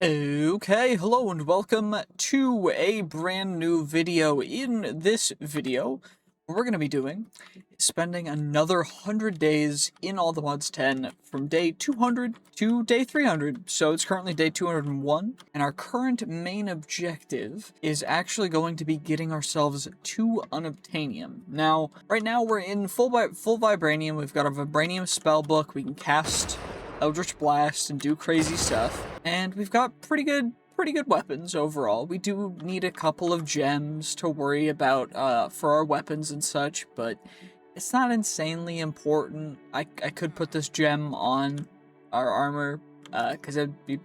Okay, hello and welcome to a brand new video. In this video, what we're going to be doing is spending another 100 days in All the Mods 10 from day 200 to day 300. So it's currently day 201, and our current main objective is actually going to be getting ourselves to Unobtainium. Now, right now we're in full Vibranium. We've got a Vibranium spellbook. We can cast Eldritch Blast and do crazy stuff, and we've got pretty good weapons overall. We do need a couple of gems to worry about for our weapons and such, but it's not insanely important. I could put this gem on our armor because it'd be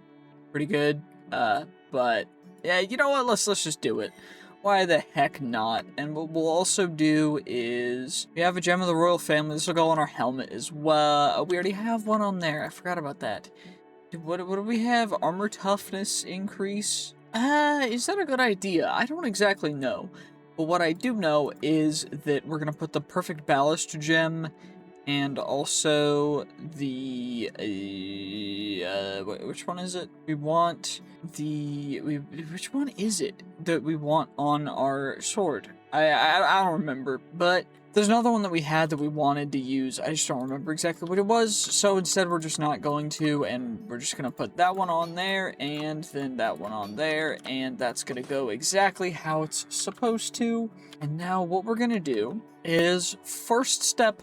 pretty good, but yeah, you know what, let's just do it. Why the heck not? And what we'll also do is, we have a gem of the royal family. This will go on our helmet as well. We already have one on there. I forgot about that. What do we have? Armor toughness increase? Is that a good idea? I don't exactly know. But what I do know is that we're going to put the perfect ballast gem and also the, which one is it? We want which one is it that we want on our sword? I don't remember, but there's another one that we had that we wanted to use. I just don't remember exactly what it was, so instead we're just not going to, and we're just gonna put that one on there, and then that one on there, and that's gonna go exactly how it's supposed to. And now what we're gonna do is, first step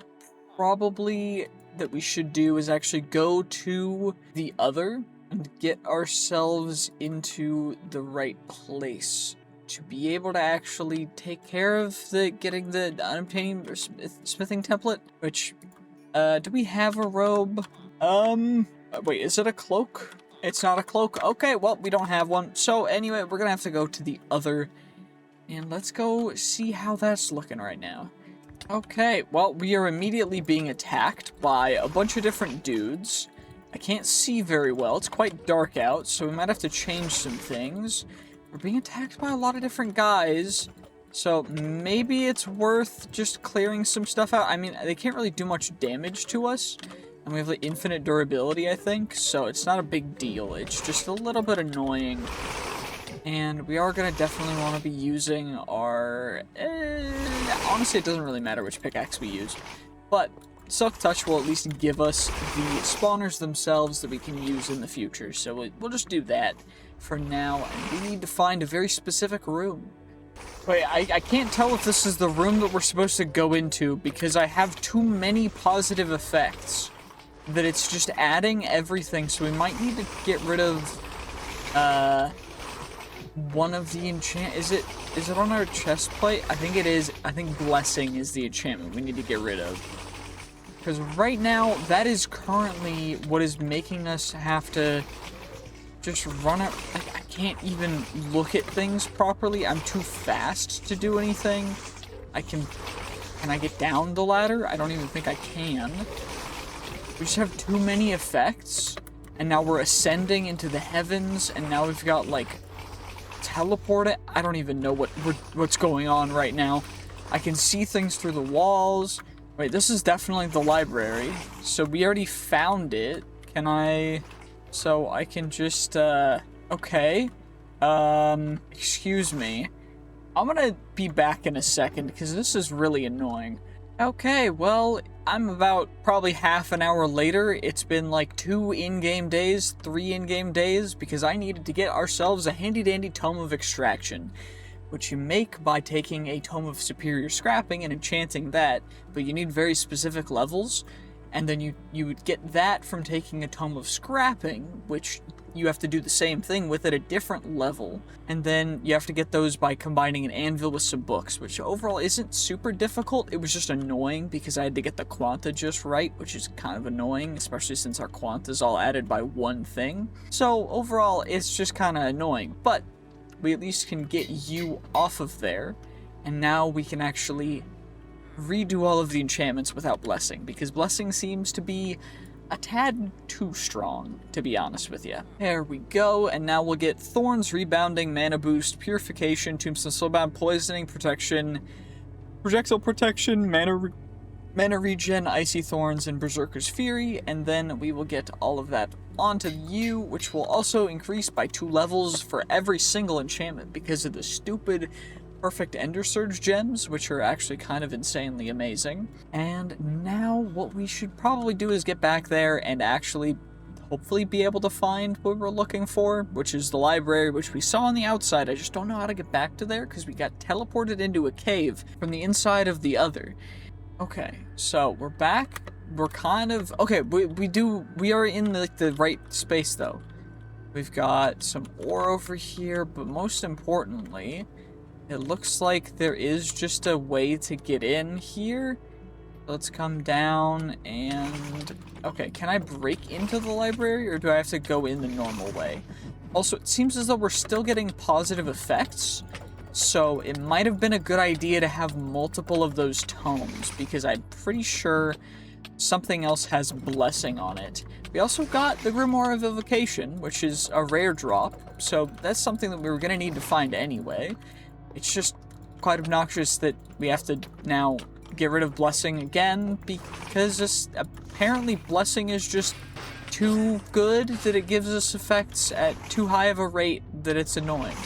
probably that we should do is actually go to the other and get ourselves into the right place to be able to actually take care of getting the Unobtainium smithing template. Which, do we have a robe? Wait, is it a cloak? It's not a cloak. Okay, well, we don't have one. So anyway, we're gonna have to go to the other, and let's go see how that's looking right now. Okay, well, we are immediately being attacked by a bunch of different dudes. I can't see very well. It's quite dark out, so we might have to change some things. We're being attacked by a lot of different guys, so maybe it's worth just clearing some stuff out. I mean, they can't really do much damage to us, and we have like infinite durability, I think, so it's not a big deal. It's just a little bit annoying. And we are going to definitely want to be using our... honestly, it doesn't really matter which pickaxe we use. But Silk Touch will at least give us the spawners themselves that we can use in the future. So we'll just do that for now. And we need to find a very specific room. Wait, I can't tell if this is the room that we're supposed to go into because I have too many positive effects that it's just adding everything. So we might need to get rid of... one of the enchant... Is it on our chest plate? I think it is. I think Blessing is the enchantment we need to get rid of. Because right now, that is currently what is making us have to just run it. I can't even look at things properly. I'm too fast to do anything. Can I get down the ladder? I don't even think I can. We just have too many effects. And now we're ascending into the heavens. And now we've got, like... teleport it. I don't even know what's going on right now. I can see things through the walls. Wait, this is definitely the library. So we already found it. Can I... So I can just, okay. Excuse me. I'm gonna be back in a second because this is really annoying. Okay, well, I'm about probably half an hour later. It's been like 2 in-game days, 3 in-game days, because I needed to get ourselves a handy-dandy Tome of Extraction, which you make by taking a Tome of Superior Scrapping and enchanting that, but you need very specific levels, and then you would get that from taking a Tome of Scrapping, which you have to do the same thing with at a different level, and then you have to get those by combining an anvil with some books, which overall isn't super difficult. It was just annoying because I had to get the quanta just right, which is kind of annoying, especially since our quanta is all added by one thing. So overall, it's just kind of annoying, but we at least can get you off of there, and now we can actually redo all of the enchantments without Blessing, because Blessing seems to be a tad too strong, to be honest with you. There we go, and now we'll get Thorns, Rebounding, Mana Boost, Purification, Tombstone Slowbound, Poisoning, Protection, Projectile Protection, Mana Regen, Icy Thorns, and Berserker's Fury, and then we will get all of that onto you, which will also increase by 2 levels for every single enchantment because of the stupid perfect Ender Surge gems, which are actually kind of insanely amazing. And now what we should probably do is get back there and actually hopefully be able to find what we're looking for, which is the library, which we saw on the outside. I just don't know how to get back to there because we got teleported into a cave from the inside of the other. Okay, so we're back. We're kind of okay. We are in the right space though. We've got some ore over here, but most importantly, it looks like there is just a way to get in here. Let's come down and... Okay, can I break into the library, or do I have to go in the normal way? Also, it seems as though we're still getting positive effects, so it might have been a good idea to have multiple of those tomes, because I'm pretty sure something else has blessing on it. We also got the Grimoire of Evocation, which is a rare drop, so that's something that we were going to need to find anyway. It's just quite obnoxious that we have to now get rid of blessing again, because apparently blessing is just too good that it gives us effects at too high of a rate that it's annoying.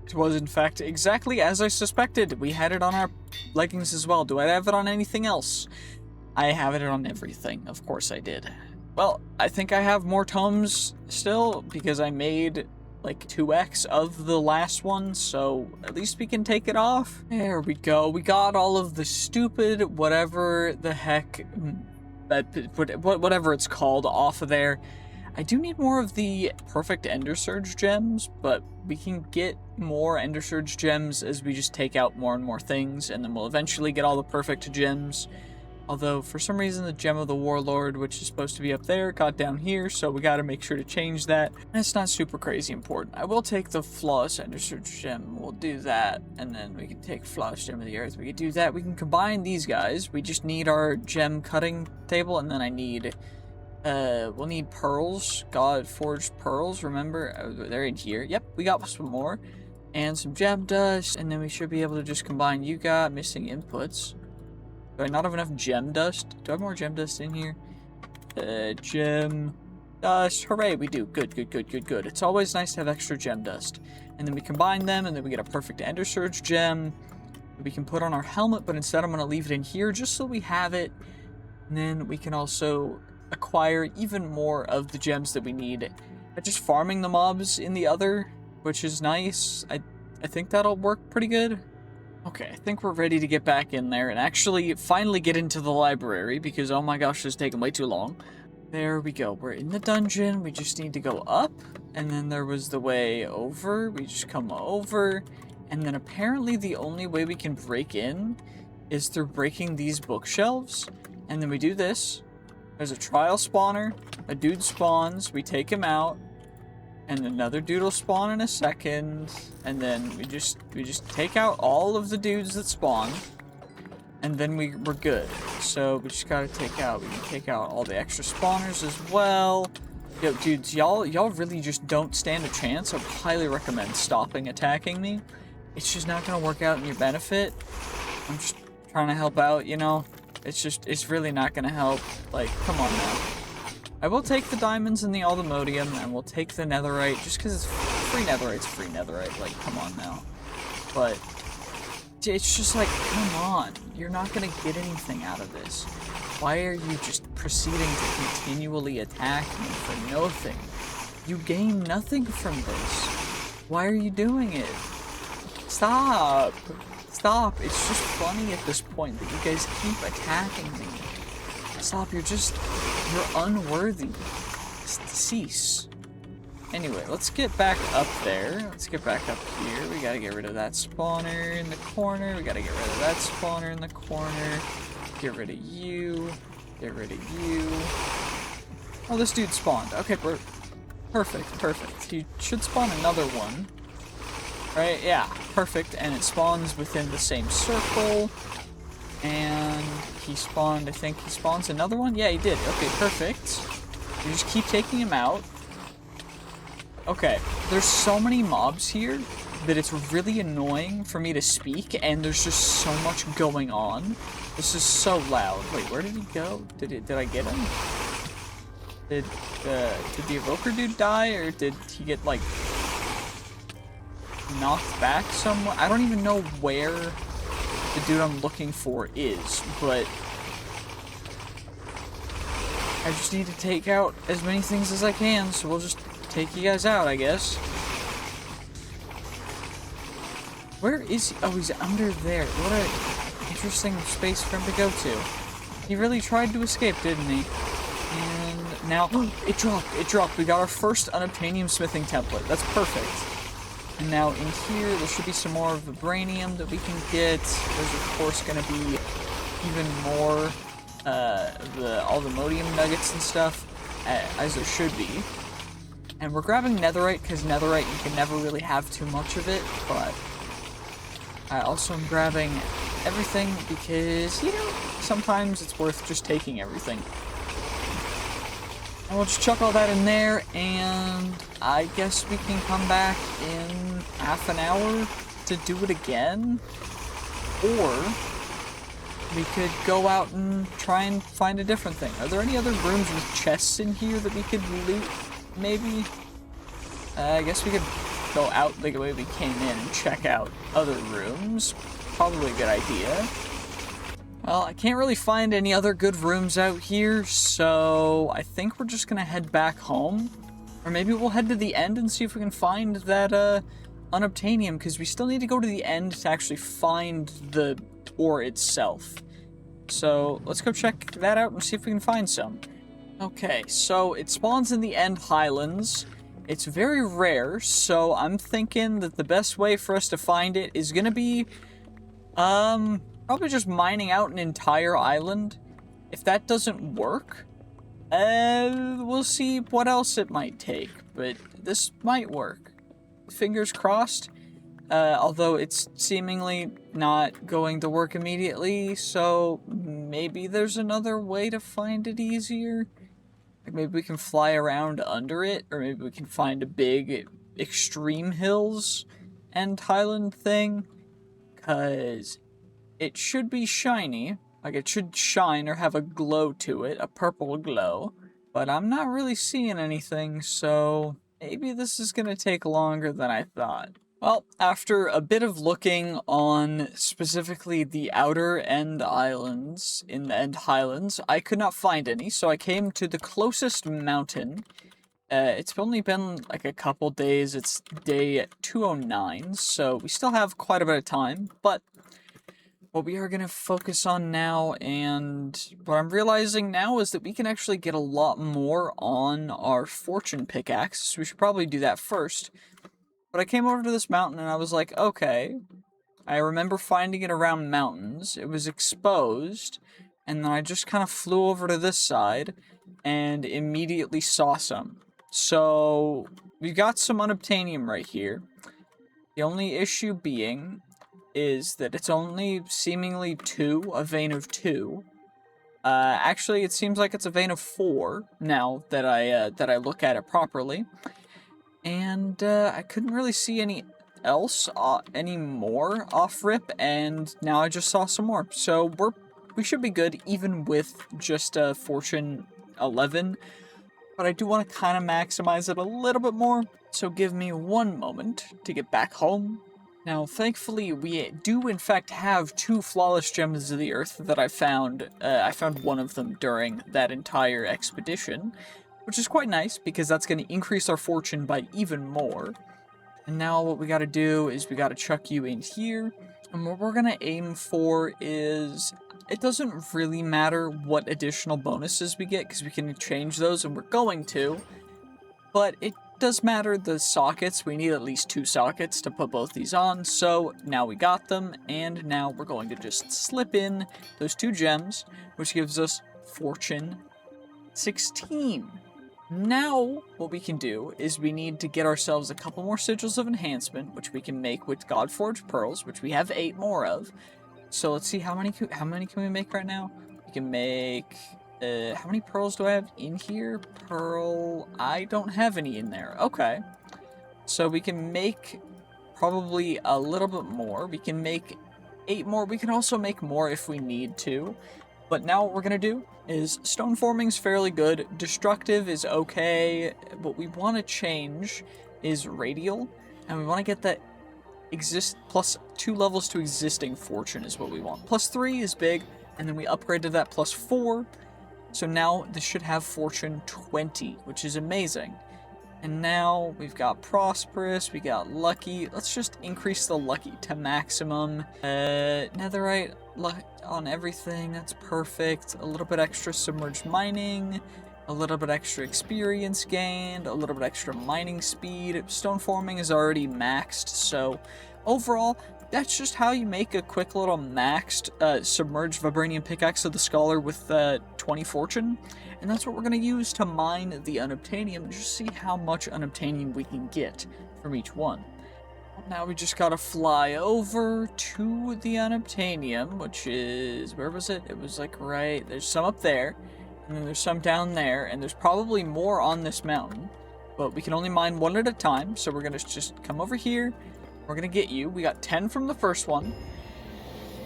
It was in fact exactly as I suspected. We had it on our leggings as well. Do I have it on anything else? I have it on everything. Of course I did. Well, I think I have more tomes still because I made like 2x of the last one, so at least we can take it off. There we go. We got all of the stupid whatever the heck, whatever it's called, off of there. I do need more of the perfect Ender Surge gems, but we can get more Ender Surge gems as we just take out more and more things, and then we'll eventually get all the perfect gems. Although, for some reason, the Gem of the Warlord, which is supposed to be up there, got down here, so we gotta make sure to change that. And it's not super crazy important. I will take the Flawless Ender Surge Gem. We'll do that, and then we can take Flawless Gem of the Earth. We can do that. We can combine these guys. We just need our gem cutting table, and then I need... we'll need pearls. God Forged pearls, remember? They're in here. Yep, we got some more. And some gem dust, and then we should be able to just combine you got missing inputs. Do I not have enough gem dust? Do I have more gem dust in here? Gem dust. Hooray, we do. Good, good, good, good, good. It's always nice to have extra gem dust. And then we combine them, and then we get a perfect Ender Surge gem that we can put on our helmet, but instead I'm going to leave it in here just so we have it. And then we can also acquire even more of the gems that we need by just farming the mobs in the other, which is nice. I think that'll work pretty good. Okay, I think we're ready to get back in there and actually finally get into the library because, oh my gosh, it's taken way too long. There we go. We're in the dungeon. We just need to go up, and then there was the way over. We just come over, and then apparently the only way we can break in is through breaking these bookshelves, and then we do this. There's a trial spawner. A dude spawns. We take him out. And another dude will spawn in a second, and then we just take out all of the dudes that spawn, and then we're good. So we just gotta we can take out all the extra spawners as well. Yo, dudes, y'all really just don't stand a chance. I would highly recommend stopping attacking me. It's just not gonna work out in your benefit. I'm just trying to help out, you know? It's really not gonna help. Like, come on now. I will take the diamonds and the Unobtainium, and we'll take the netherite, just because it's free netherite's free netherite, like, come on now. But, it's just like, come on, you're not gonna get anything out of this. Why are you just proceeding to continually attack me for nothing? You gain nothing from this. Why are you doing it? Stop! Stop, it's just funny at this point that you guys keep attacking me. Stop, you're unworthy. Cease. Anyway, let's get back up there. Let's get back up here. We gotta get rid of that spawner in the corner. We gotta get rid of that spawner in the corner. Get rid of you. Get rid of you. Oh, this dude spawned. Okay, perfect, perfect. He should spawn another one. Right? Yeah, perfect. And it spawns within the same circle. And he spawned, I think he spawns another one? Yeah, he did. Okay, perfect. You just keep taking him out. Okay, there's so many mobs here that it's really annoying for me to speak, and there's just so much going on. This is so loud. Wait, where did he go? Did I get him? Did the evoker dude die, or did he get, like, knocked back somewhere? I don't even know where the dude I'm looking for is, but I just need to take out as many things as I can, so we'll just take you guys out, I guess. Where is he? Oh, he's under there. What a interesting space for him to go to. He really tried to escape, didn't he? And now, it dropped. We got our first Unobtainium smithing template. That's perfect. And now in here, there should be some more vibranium that we can get. There's of course going to be even more, all the modium nuggets and stuff, as there should be. And we're grabbing netherite, because netherite, you can never really have too much of it, but I also am grabbing everything because, you know, sometimes it's worth just taking everything. And we'll just chuck all that in there, and I guess we can come back in half an hour to do it again. Or we could go out and try and find a different thing. Are there any other rooms with chests in here that we could loot, maybe? I guess we could go out the way we came in and check out other rooms. Probably a good idea. Well, I can't really find any other good rooms out here, so I think we're just gonna head back home. Or maybe we'll head to the end and see if we can find that, Unobtainium, because we still need to go to the end to actually find the ore itself. So, let's go check that out and see if we can find some. Okay, so it spawns in the End Highlands. It's very rare, so I'm thinking that the best way for us to find it is gonna be, probably just mining out an entire island. If that doesn't work, we'll see what else it might take, but this might work. Fingers crossed, although it's seemingly not going to work immediately, so maybe there's another way to find it easier. Like maybe we can fly around under it, or maybe we can find a big extreme hills and highland thing, because it should be shiny. Like it should shine or have a glow to it, a purple glow, but I'm not really seeing anything, so maybe this is going to take longer than I thought. Well, after a bit of looking on specifically the outer End Islands, in the End Highlands, I could not find any, so I came to the closest mountain. It's only been like a couple days, it's day 209, so we still have quite a bit of time, but what we are going to focus on now, and what I'm realizing now, is that we can actually get a lot more on our fortune pickaxe, so we should probably do that first. But I came over to this mountain and I was like, okay, I remember finding it around mountains. It was exposed, and then I just kind of flew over to this side and immediately saw some. So we got some unobtainium right here. The only issue being is that it's only seemingly 2, a vein of 2. Actually, it seems like it's a vein of 4 now that I look at it properly. And I couldn't really see any else anymore off rip, and now I just saw some more. So we should be good even with just Fortune 11, but I do want to kind of maximize it a little bit more. So give me one moment to get back home. Now, thankfully, we do in fact have 2 flawless gems of the earth that I found. I found one of them during that entire expedition, which is quite nice, because that's going to increase our fortune by even more. And now what we got to do is we got to chuck you in here. And what we're going to aim for is, it doesn't really matter what additional bonuses we get, because we can change those, and we're going to. But it does matter the sockets. We need at least 2 sockets to put both these on. So now we got them, and now we're going to just slip in those 2 gems, which gives us fortune 16. Now, what we can do is we need to get ourselves a couple more sigils of enhancement, which we can make with Godforged pearls, which we have 8 more of. So let's see, how many can we make right now? We can make, how many pearls do I have in here? Pearl, I don't have any in there. Okay. So we can make probably a little bit more. We can make 8 more. We can also make more if we need to. But now what we're going to do is stone forming's fairly good, destructive is okay. What we want to change is radial, and we want to get that plus 2 levels to existing fortune is what we want. Plus 3 is big, and then we upgraded that plus 4, so now this should have fortune 20, which is amazing. And now we've got prosperous, we got lucky. Let's just increase the lucky to maximum. Netherite on everything, that's perfect. A little bit extra submerged mining, a little bit extra experience gained, a little bit extra mining speed. Stone forming is already maxed, so overall, that's just how you make a quick little maxed submerged vibranium pickaxe of the scholar with 20 fortune. And that's what we're going to use to mine the unobtainium, just see how much unobtainium we can get from each one. Now we just gotta fly over to the unobtainium, which is, where was it? It was like right, there's some up there, and then there's some down there, and there's probably more on this mountain, but we can only mine one at a time, so we're gonna just come over here, we're gonna get you. We got 10 from the first one,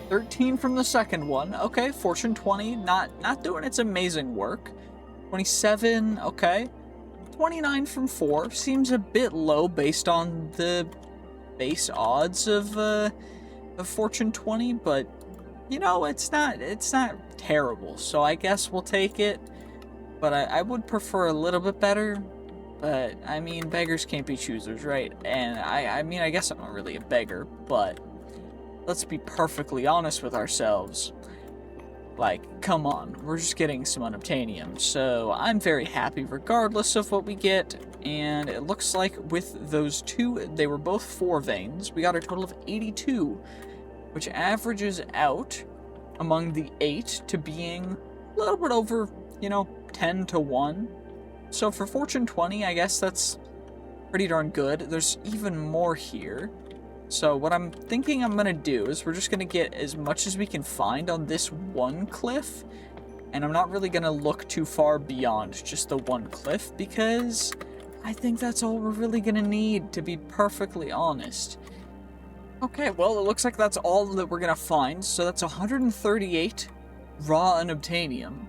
13 from the second one, okay, fortune 20, not doing its amazing work. 27, okay. 29 from 4, seems a bit low based on the base odds of fortune 20, but you know, it's not terrible, so I guess we'll take it. But I would prefer a little bit better, but I mean, beggars can't be choosers, right? And I mean, I guess I'm not really a beggar, but let's be perfectly honest with ourselves. Like, come on, we're just getting some unobtainium, so I'm very happy regardless of what we get, and it looks like with those two, they were both 4 veins, we got a total of 82, which averages out among the 8 to being a little bit over, you know, 10 to 1. So for fortune 20, I guess that's pretty darn good. There's even more here. So what I'm thinking I'm going to do is we're just going to get as much as we can find on this one cliff. And I'm not really going to look too far beyond just the one cliff because I think that's all we're really going to need, to be perfectly honest. Okay, well, it looks like that's all that we're going to find. So that's 138 raw unobtainium,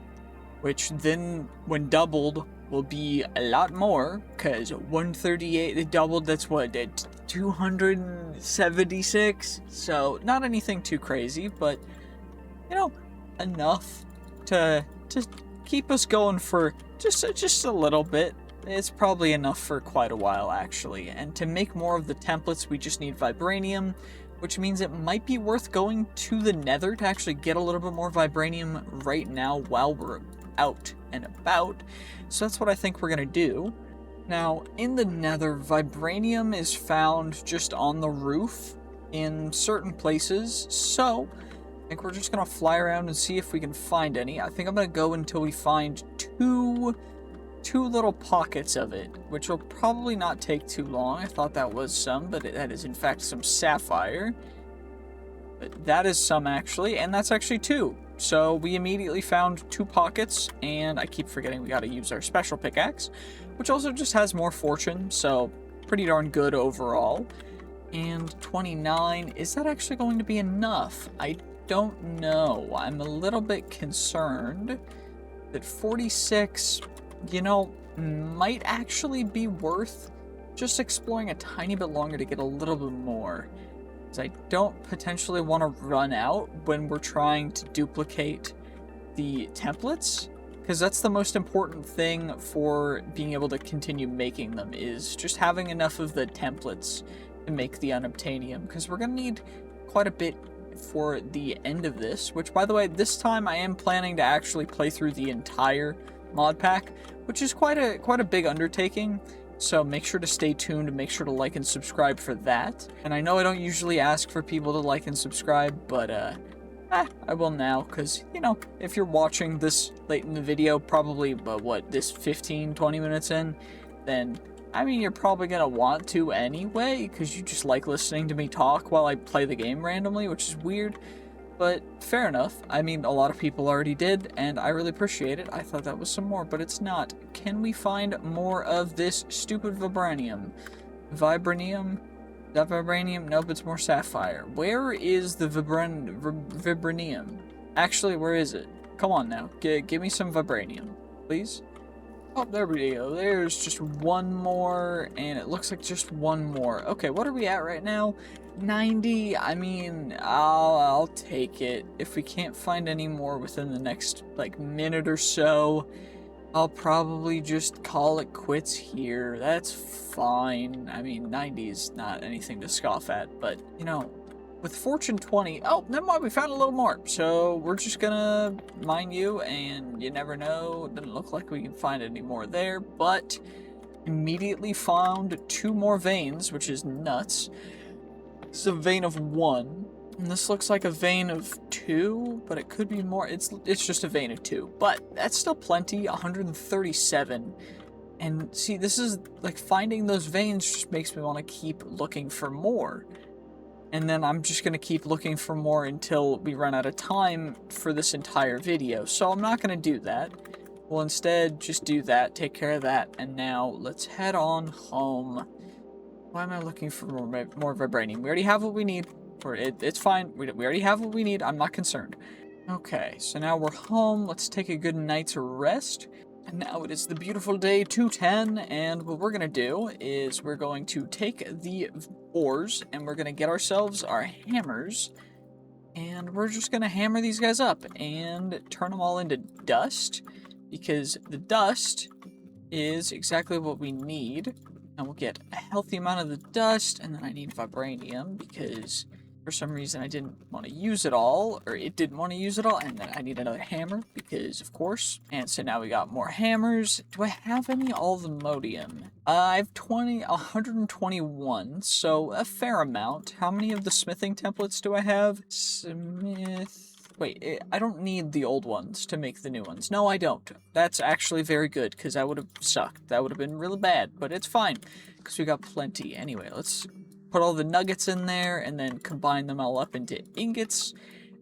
which then, when doubled, will be a lot more, because 138 doubled, that's what, 276, so not anything too crazy, but, you know, enough to keep us going for just a little bit. It's probably enough for quite a while, actually, and to make more of the templates, we just need vibranium, which means it might be worth going to the nether to actually get a little bit more vibranium right now while we're out and about. So that's what I think we're gonna do. Now, in the nether, vibranium is found just on the roof in certain places, so I think we're just gonna fly around and see if we can find any. I think I'm gonna go until we find two little pockets of it, which will probably not take too long. I thought that was some, but that is in fact some sapphire. But that is some actually, and that's actually 2. So we immediately found 2 pockets, and I keep forgetting we gotta use our special pickaxe, which also just has more fortune, so pretty darn good overall. And 29, is that actually going to be enough? I don't know. I'm a little bit concerned that 46, you know, might actually be worth just exploring a tiny bit longer to get a little bit more. I don't potentially want to run out when we're trying to duplicate the templates, because that's the most important thing for being able to continue making them, is just having enough of the templates to make the unobtainium, because we're going to need quite a bit for the end of this, which, by the way, this time I am planning to actually play through the entire mod pack, which is quite a big undertaking. So make sure to stay tuned and make sure to like and subscribe for that. And I know I don't usually ask for people to like and subscribe, but I will now, because, you know, if you're watching this late in the video, probably, this 15-20 minutes in, then, I mean, you're probably going to want to anyway, because you just like listening to me talk while I play the game randomly, which is weird. But fair enough. I mean, a lot of people already did, and I really appreciate it. I thought that was some more, but it's not. Can we find more of this stupid vibranium? Vibranium? Is that vibranium? Nope, it's more sapphire. Where is the vibranium? Actually, where is it? Come on now. Give me some vibranium, please. Oh, there we go. There's just one more, and it looks like just one more. Okay, what are we at right now? 90. I mean, I'll take it. If we can't find any more within the next, like, minute or so, I'll probably just call it quits here. That's fine. I mean, 90 is not anything to scoff at, but, you know, with Fortune 20, oh, never mind, we found a little more. So we're just gonna mine you, and you never know. It doesn't look like we can find any more there, but immediately found 2 more veins, which is nuts. This is a vein of 1. And this looks like a vein of 2, but it could be more. It's just a vein of 2, but that's still plenty. 137. And see, this is like finding those veins just makes me want to keep looking for more. And then I'm just going to keep looking for more until we run out of time for this entire video. So I'm not going to do that. We'll instead just do that, take care of that, and now let's head on home. Why am I looking for more vibranium? We already have what we need. It's fine. We already have what we need. I'm not concerned. Okay, so now we're home. Let's take a good night's rest. And now it is the beautiful day 210, and what we're going to do is we're going to take the ores, and we're going to get ourselves our hammers, and we're just going to hammer these guys up and turn them all into dust, because the dust is exactly what we need. And we'll get a healthy amount of the dust, and then I need vibranium, because for some reason I didn't want to use it all, or it didn't want to use it all, and then I need another hammer, because of course. And so now we got more hammers. Do I have any Unobtainium? I have 121, so a fair amount. How many of the smithing templates do I have? Wait, I don't need the old ones to make the new ones. No, I don't. That's actually very good, because that would have sucked. That would have been really bad, but it's fine, because we got plenty. Anyway, let's put all the nuggets in there, and then combine them all up into ingots,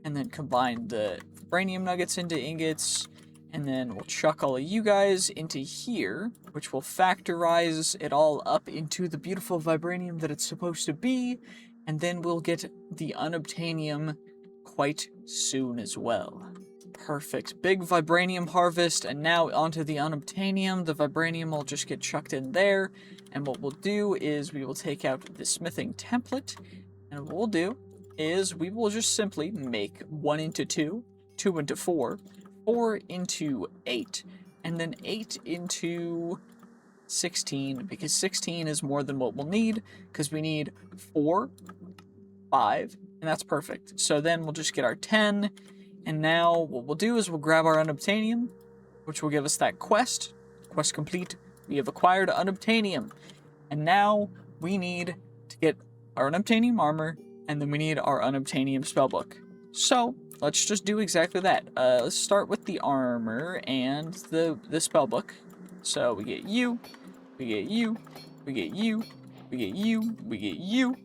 and then combine the vibranium nuggets into ingots, and then we'll chuck all of you guys into here, which will factorize it all up into the beautiful vibranium that it's supposed to be, and then we'll get the Unobtainium quite soon as well. Perfect. Big vibranium harvest, and now onto the Unobtainium. The vibranium will just get chucked in there, and what we'll do is we will take out the smithing template, and what we'll do is we will just simply make 1 into 2, 2 into 4, 4 into 8, and then 8 into 16, because 16 is more than what we'll need, because we need 4, 5, and that's perfect. So then we'll just get our 10, and now what we'll do is we'll grab our Unobtainium, which will give us that quest. Quest complete. We have acquired Unobtainium. And now we need to get our Unobtainium armor, and then we need our Unobtainium spellbook. So let's just do exactly that. Let's start with the armor and the spellbook. So we get you, we get you, we get you, we get you, we get you.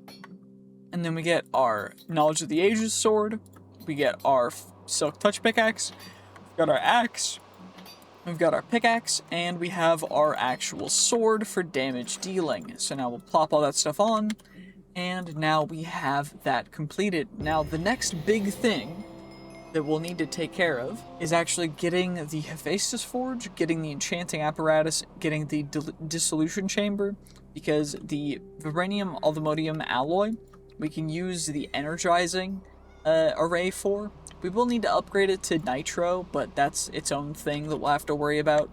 And then we get our Knowledge of the Ages sword. We get our Silk Touch pickaxe. We've got our axe. We've got our pickaxe. And we have our actual sword for damage dealing. So now we'll plop all that stuff on. And now we have that completed. Now the next big thing that we'll need to take care of is actually getting the Hephaestus Forge, getting the enchanting apparatus, getting the dissolution chamber. Because the vibranium ultimodium alloy, we can use the energizing array for. We will need to upgrade it to nitro, but that's its own thing that we'll have to worry about,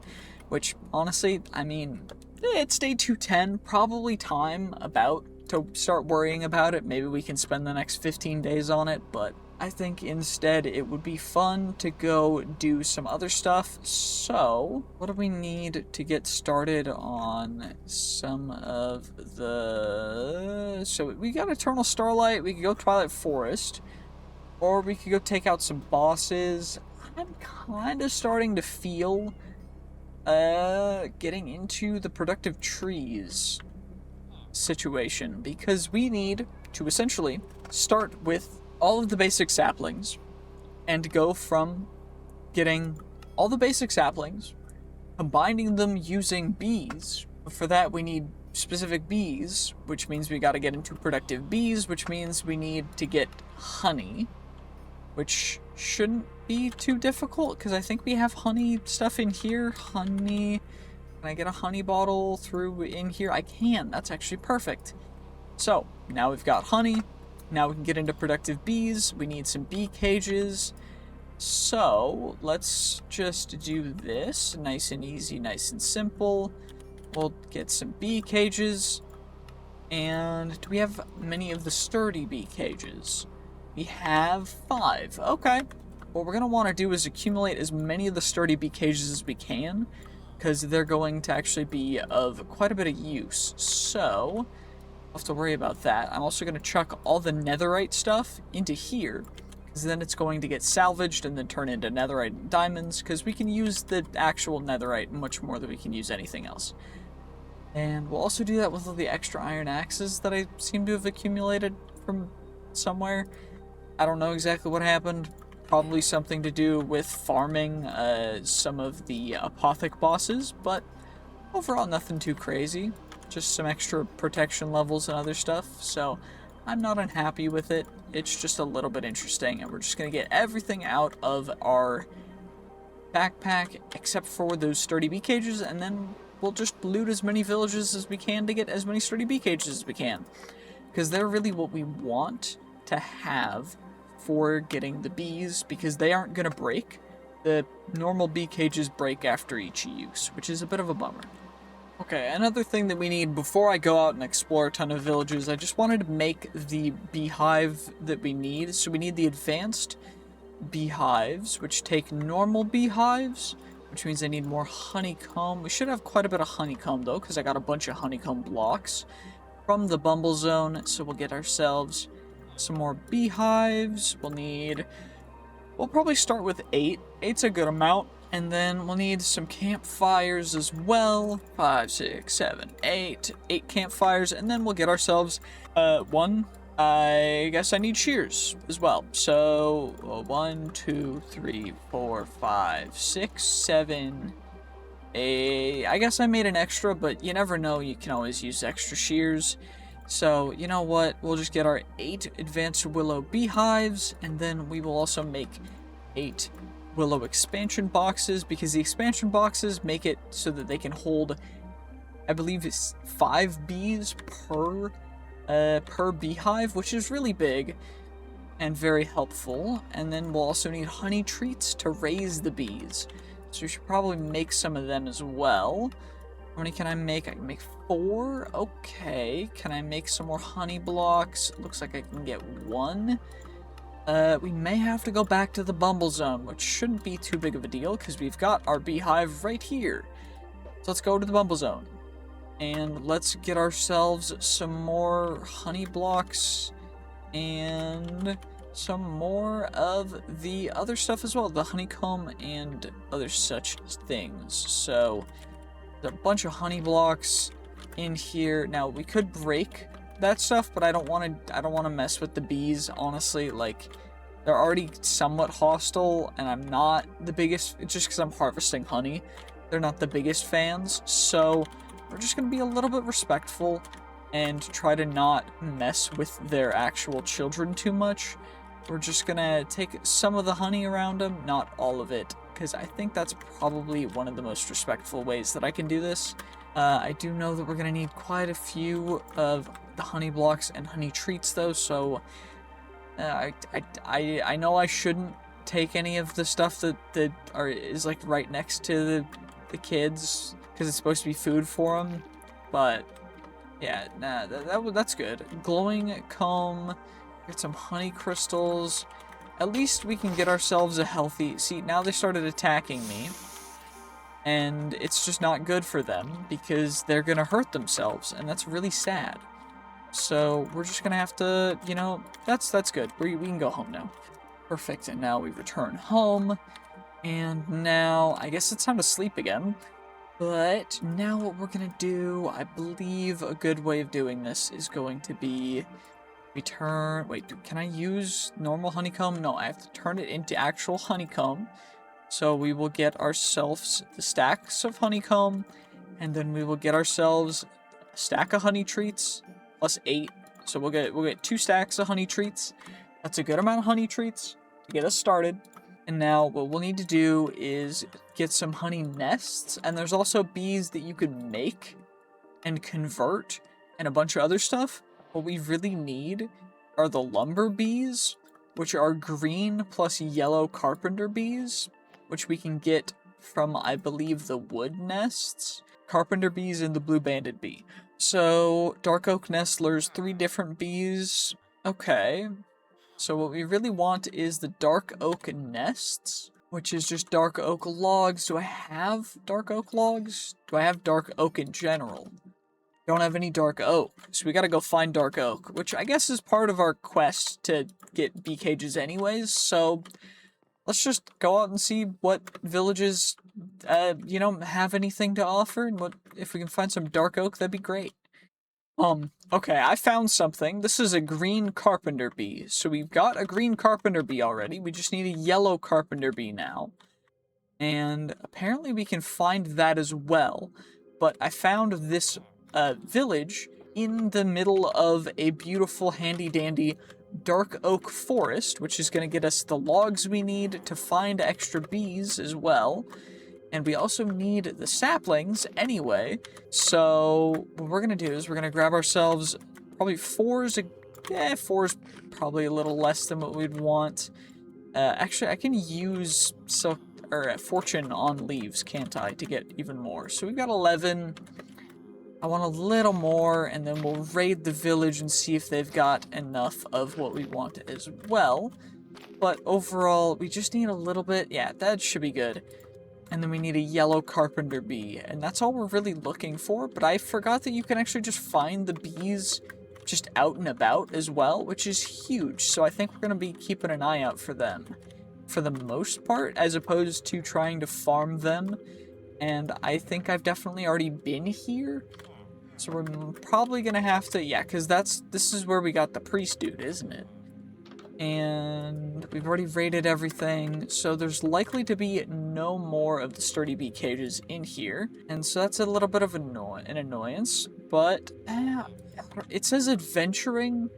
which honestly, I mean, it's day 210, probably time about to start worrying about it. Maybe we can spend the next 15 days on it, but I think instead it would be fun to go do some other stuff. So what do we need to get started on some of the... So we got Eternal Starlight, we could go Twilight Forest, or we could go take out some bosses. I'm kind of starting to feel getting into the productive trees situation, because we need to essentially start with all of the basic saplings and go from getting all the basic saplings, combining them using bees. For that we need specific bees, which means we got to get into productive bees, which means we need to get honey. which shouldn't be too difficult because I think we have honey stuff in here. Honey. Can I get a honey bottle through in here? I can. That's actually perfect. So, now we've got honey. Now we can get into productive bees. We need some bee cages. So, let's just do this. Nice and easy, nice and simple. We'll get some bee cages. And do we have many of the sturdy bee cages? We have 5. Okay. What we're going to want to do is accumulate as many of the sturdy bee cages as we can, because they're going to actually be of quite a bit of use. So, I'll have to worry about that. I'm also going to chuck all the netherite stuff into here, because then it's going to get salvaged and then turn into netherite and diamonds, because we can use the actual netherite much more than we can use anything else. And we'll also do that with all the extra iron axes that I seem to have accumulated from somewhere. I don't know exactly what happened. Probably something to do with farming some of the apothec bosses, but overall nothing too crazy. Just some extra protection levels and other stuff, so I'm not unhappy with it. It's just a little bit interesting, and we're just going to get everything out of our backpack except for those sturdy bee cages, and then we'll just loot as many villages as we can to get as many sturdy bee cages as we can, because they're really what we want to have for getting the bees, because they aren't going to break. The normal bee cages break after each use, which is a bit of a bummer. Okay, another thing that we need before I go out and explore a ton of villages, I just wanted to make the beehive that we need. So we need the advanced beehives, which take normal beehives, which means I need more honeycomb. We should have quite a bit of honeycomb, though, because I got a bunch of honeycomb blocks from the Bumble Zone. So we'll get ourselves some more beehives. We'll probably start with 8. 8's a good amount. And then we'll need some campfires as well. 5, 6, 7, 8. 8 campfires. And then we'll get ourselves 1. I guess I need shears as well. So 1, 2, 3, 4, 5, 6, 7, 8. I guess I made an extra, but you never know. You can always use extra shears. So, you know what? We'll just get our 8 advanced willow beehives, and then we will also make 8 willow expansion boxes, because the expansion boxes make it so that they can hold, I believe it's 5 bees per beehive, which is really big and very helpful. And then we'll also need honey treats to raise the bees, so we should probably make some of them as well. How many can I make? I can make 4. Okay. Can I make some more honey blocks? Looks like I can get 1. We may have to go back to the Bumble Zone, which shouldn't be too big of a deal, because we've got our beehive right here. So let's go to the Bumble Zone. And let's get ourselves some more honey blocks and some more of the other stuff as well, the honeycomb and other such things. So there's a bunch of honey blocks in here. Now we could break that stuff, but I don't want to mess with the bees, honestly. Like, they're already somewhat hostile, and I'm not the biggest, it's just because I'm harvesting honey. They're not the biggest fans, so we're just going to be a little bit respectful and try to not mess with their actual children too much. We're just going to take some of the honey around them, not all of it, because I think that's probably one of the most respectful ways that I can do this. I do know that we're going to need quite a few of the honey blocks and honey treats, though, so I know I shouldn't take any of the stuff that is like right next to the kids, because it's supposed to be food for them, but yeah, nah, that's good. Glowing comb, get some honey crystals. At least we can get ourselves a healthy... See, now they started attacking me, and it's just not good for them, because they're gonna hurt themselves, and that's really sad. So we're just gonna have to, you know, that's good. We can go home now. Perfect, and now we return home, and now I guess it's time to sleep again. But now what we're gonna do, I believe a good way of doing this is going to be can I use normal honeycomb? No, I have to turn it into actual honeycomb. So we will get ourselves the stacks of honeycomb, and then we will get ourselves a stack of honey treats plus 8. So we'll get 2 stacks of honey treats. That's a good amount of honey treats. to get us started. And now what we'll need to do is get some honey nests, and there's also bees that you can make and convert and a bunch of other stuff. What we really need are the lumber bees, which are green plus yellow carpenter bees, which we can get from, I believe, the wood nests. Carpenter bees and the blue banded bee. So, dark oak nestlers, 3 different bees. Okay. So what we really want is the dark oak nests, which is just dark oak logs. Do I have dark oak logs? Do I have dark oak in general? Don't have any dark oak, so we gotta go find dark oak, which I guess is part of our quest to get bee cages anyways, so let's just go out and see what villages, have anything to offer, and if we can find some dark oak, that'd be great. Okay, I found something. This is a green carpenter bee. So we've got a green carpenter bee already. We just need a yellow carpenter bee now. And apparently we can find that as well. But I found this village in the middle of a beautiful handy-dandy dark oak forest, which is going to get us the logs we need to find extra bees as well. And we also need the saplings anyway, so what we're going to do is we're going to grab ourselves probably 4's, 4's probably a little less than what we'd want. Actually, I can use fortune on leaves, can't I, to get even more. So we've got 11. I want a little more, and then we'll raid the village and see if they've got enough of what we want as well. But overall, we just need a little bit. Yeah, that should be good. And then we need a yellow carpenter bee, and that's all we're really looking for, but I forgot that you can actually just find the bees just out and about as well, which is huge, so I think we're going to be keeping an eye out for them, for the most part, as opposed to trying to farm them, and I think I've definitely already been here, so we're probably going to have to, yeah, because this is where we got the priest dude, isn't it? And we've already raided everything, so there's likely to be no more of the sturdy bee cages in here, and so that's a little bit of an annoyance, but it says adventuring,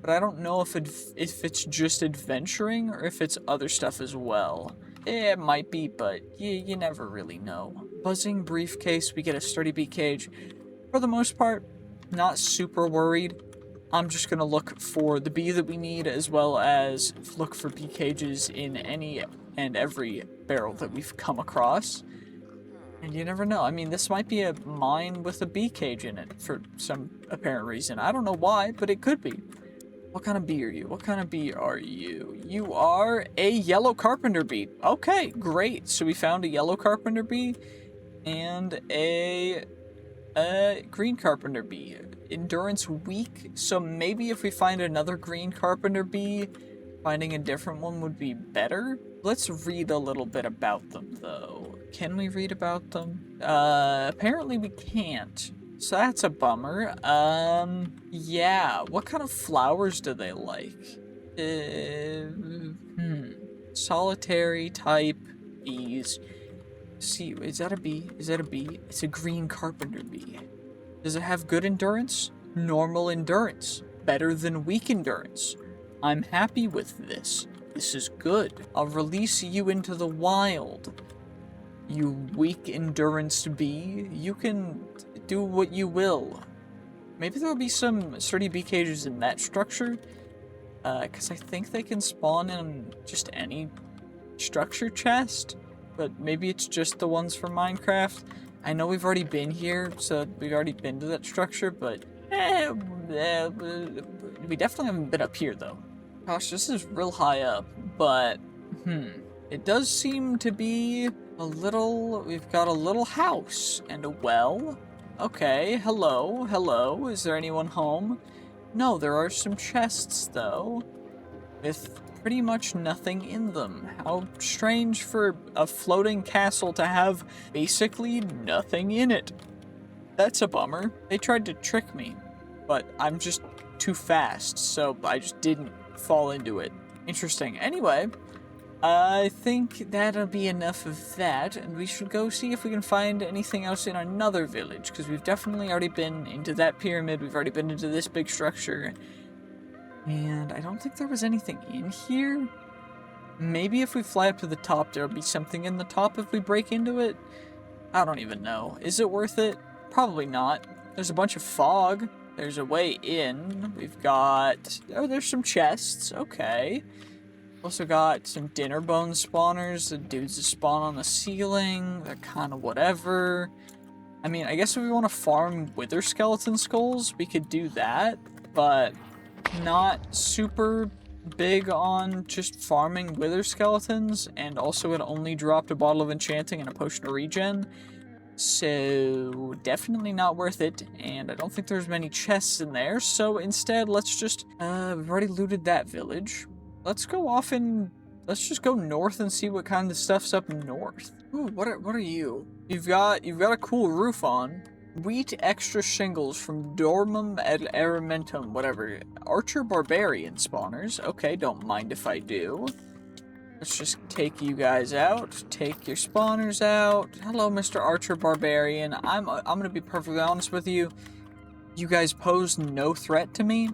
but I don't know if it's just adventuring or if it's other stuff as well. It might be, but you never really know. Buzzing briefcase, we get a sturdy bee cage. For the most part, not super worried. I'm just going to look for the bee that we need, as well as look for bee cages in any and every barrel that we've come across. And you never know. I mean, this might be a mine with a bee cage in it for some apparent reason. I don't know why, but it could be. What kind of bee are you? What kind of bee are you? You are a yellow carpenter bee. Okay, great. So we found a yellow carpenter bee and a green carpenter bee. Endurance weak, so maybe if we find another green carpenter bee, finding a different one would be better. Let's read a little bit about them, though. Can we read about them? Apparently we can't, so that's a bummer. Yeah, what kind of flowers do they like? Solitary type bees. See, is that a bee? Is that a bee? It's a green carpenter bee. Does it have good endurance? Normal endurance. Better than weak endurance. I'm happy with this. This is good. I'll release you into the wild. You weak endurance bee. You can do what you will. Maybe there'll be some sturdy bee cages in that structure. Because I think they can spawn in just any structure chest. But maybe it's just the ones from Minecraft. I know we've already been here, so we've already been to that structure, but we definitely haven't been up here, though. Gosh, this is real high up, but, it does seem to be we've got a little house and a well. Okay, hello, is there anyone home? No, there are some chests, though, with pretty much nothing in them. How strange for a floating castle to have basically nothing in it. That's a bummer. They tried to trick me, but I'm just too fast, so I just didn't fall into it. Interesting. Anyway, I think that'll be enough of that, and we should go see if we can find anything else in another village, because we've definitely already been into that pyramid, we've already been into this big structure, and I don't think there was anything in here. Maybe if we fly up to the top, there'll be something in the top if we break into it? I don't even know. Is it worth it? Probably not. There's a bunch of fog. There's a way in. We've got... Oh, there's some chests. Okay. Also got some dinner bone spawners. The dudes that spawn on the ceiling. They're kind of whatever. I mean, I guess if we want to farm wither skeleton skulls, we could do that. But not super big on just farming wither skeletons. And also it only dropped a bottle of enchanting and a potion of regen. So definitely not worth it, and I don't think there's many chests in there, so instead let's just, we've already looted that village. Let's go off and, let's just go north and see what kind of stuff's up north. Ooh, what are you? You've got a cool roof on. Wheat extra shingles from Dormum et Aramentum, whatever. Archer Barbarian spawners. Okay, don't mind if I do. Let's just take you guys out. Take your spawners out. Hello, Mr. Archer Barbarian. I'm gonna be perfectly honest with you. You guys pose no threat to me.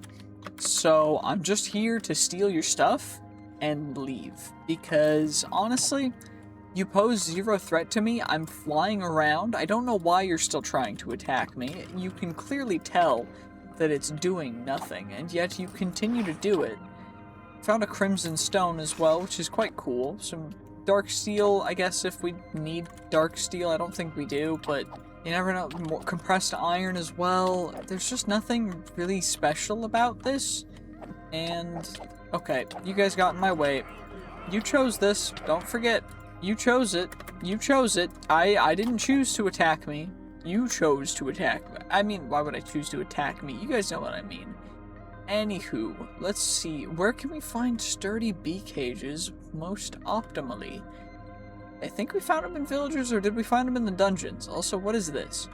So I'm just here to steal your stuff and leave. Because honestly, you pose zero threat to me. I'm flying around. I don't know why you're still trying to attack me. You can clearly tell that it's doing nothing, and yet you continue to do it. Found a crimson stone as well, which is quite cool. Some dark steel, I guess, if we need dark steel. I don't think we do, but you never know. More compressed iron as well. There's just nothing really special about this. And, okay, you guys got in my way. You chose this. Don't forget. You chose it. You chose it. I didn't choose to attack me. You chose to attack me. I mean, why would I choose to attack me? You guys know what I mean. Anywho, let's see, where can we find sturdy bee cages most optimally? I think we found them in villagers, or did we find them in the dungeons? Also, what is this?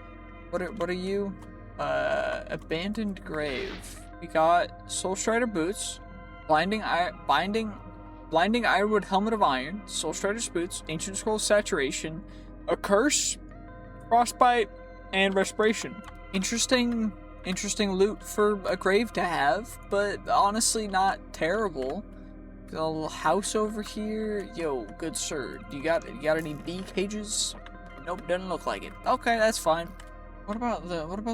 What are you? Abandoned grave. We got Soul Strider boots, blinding ironwood helmet of iron, Soul Strider's boots, ancient scroll saturation, a curse, frostbite, and respiration. Interesting loot for a grave to have, but honestly not terrible. Got a little house over here. Yo, good sir, you got any bee cages? Nope, doesn't look like it. Okay, that's fine. What about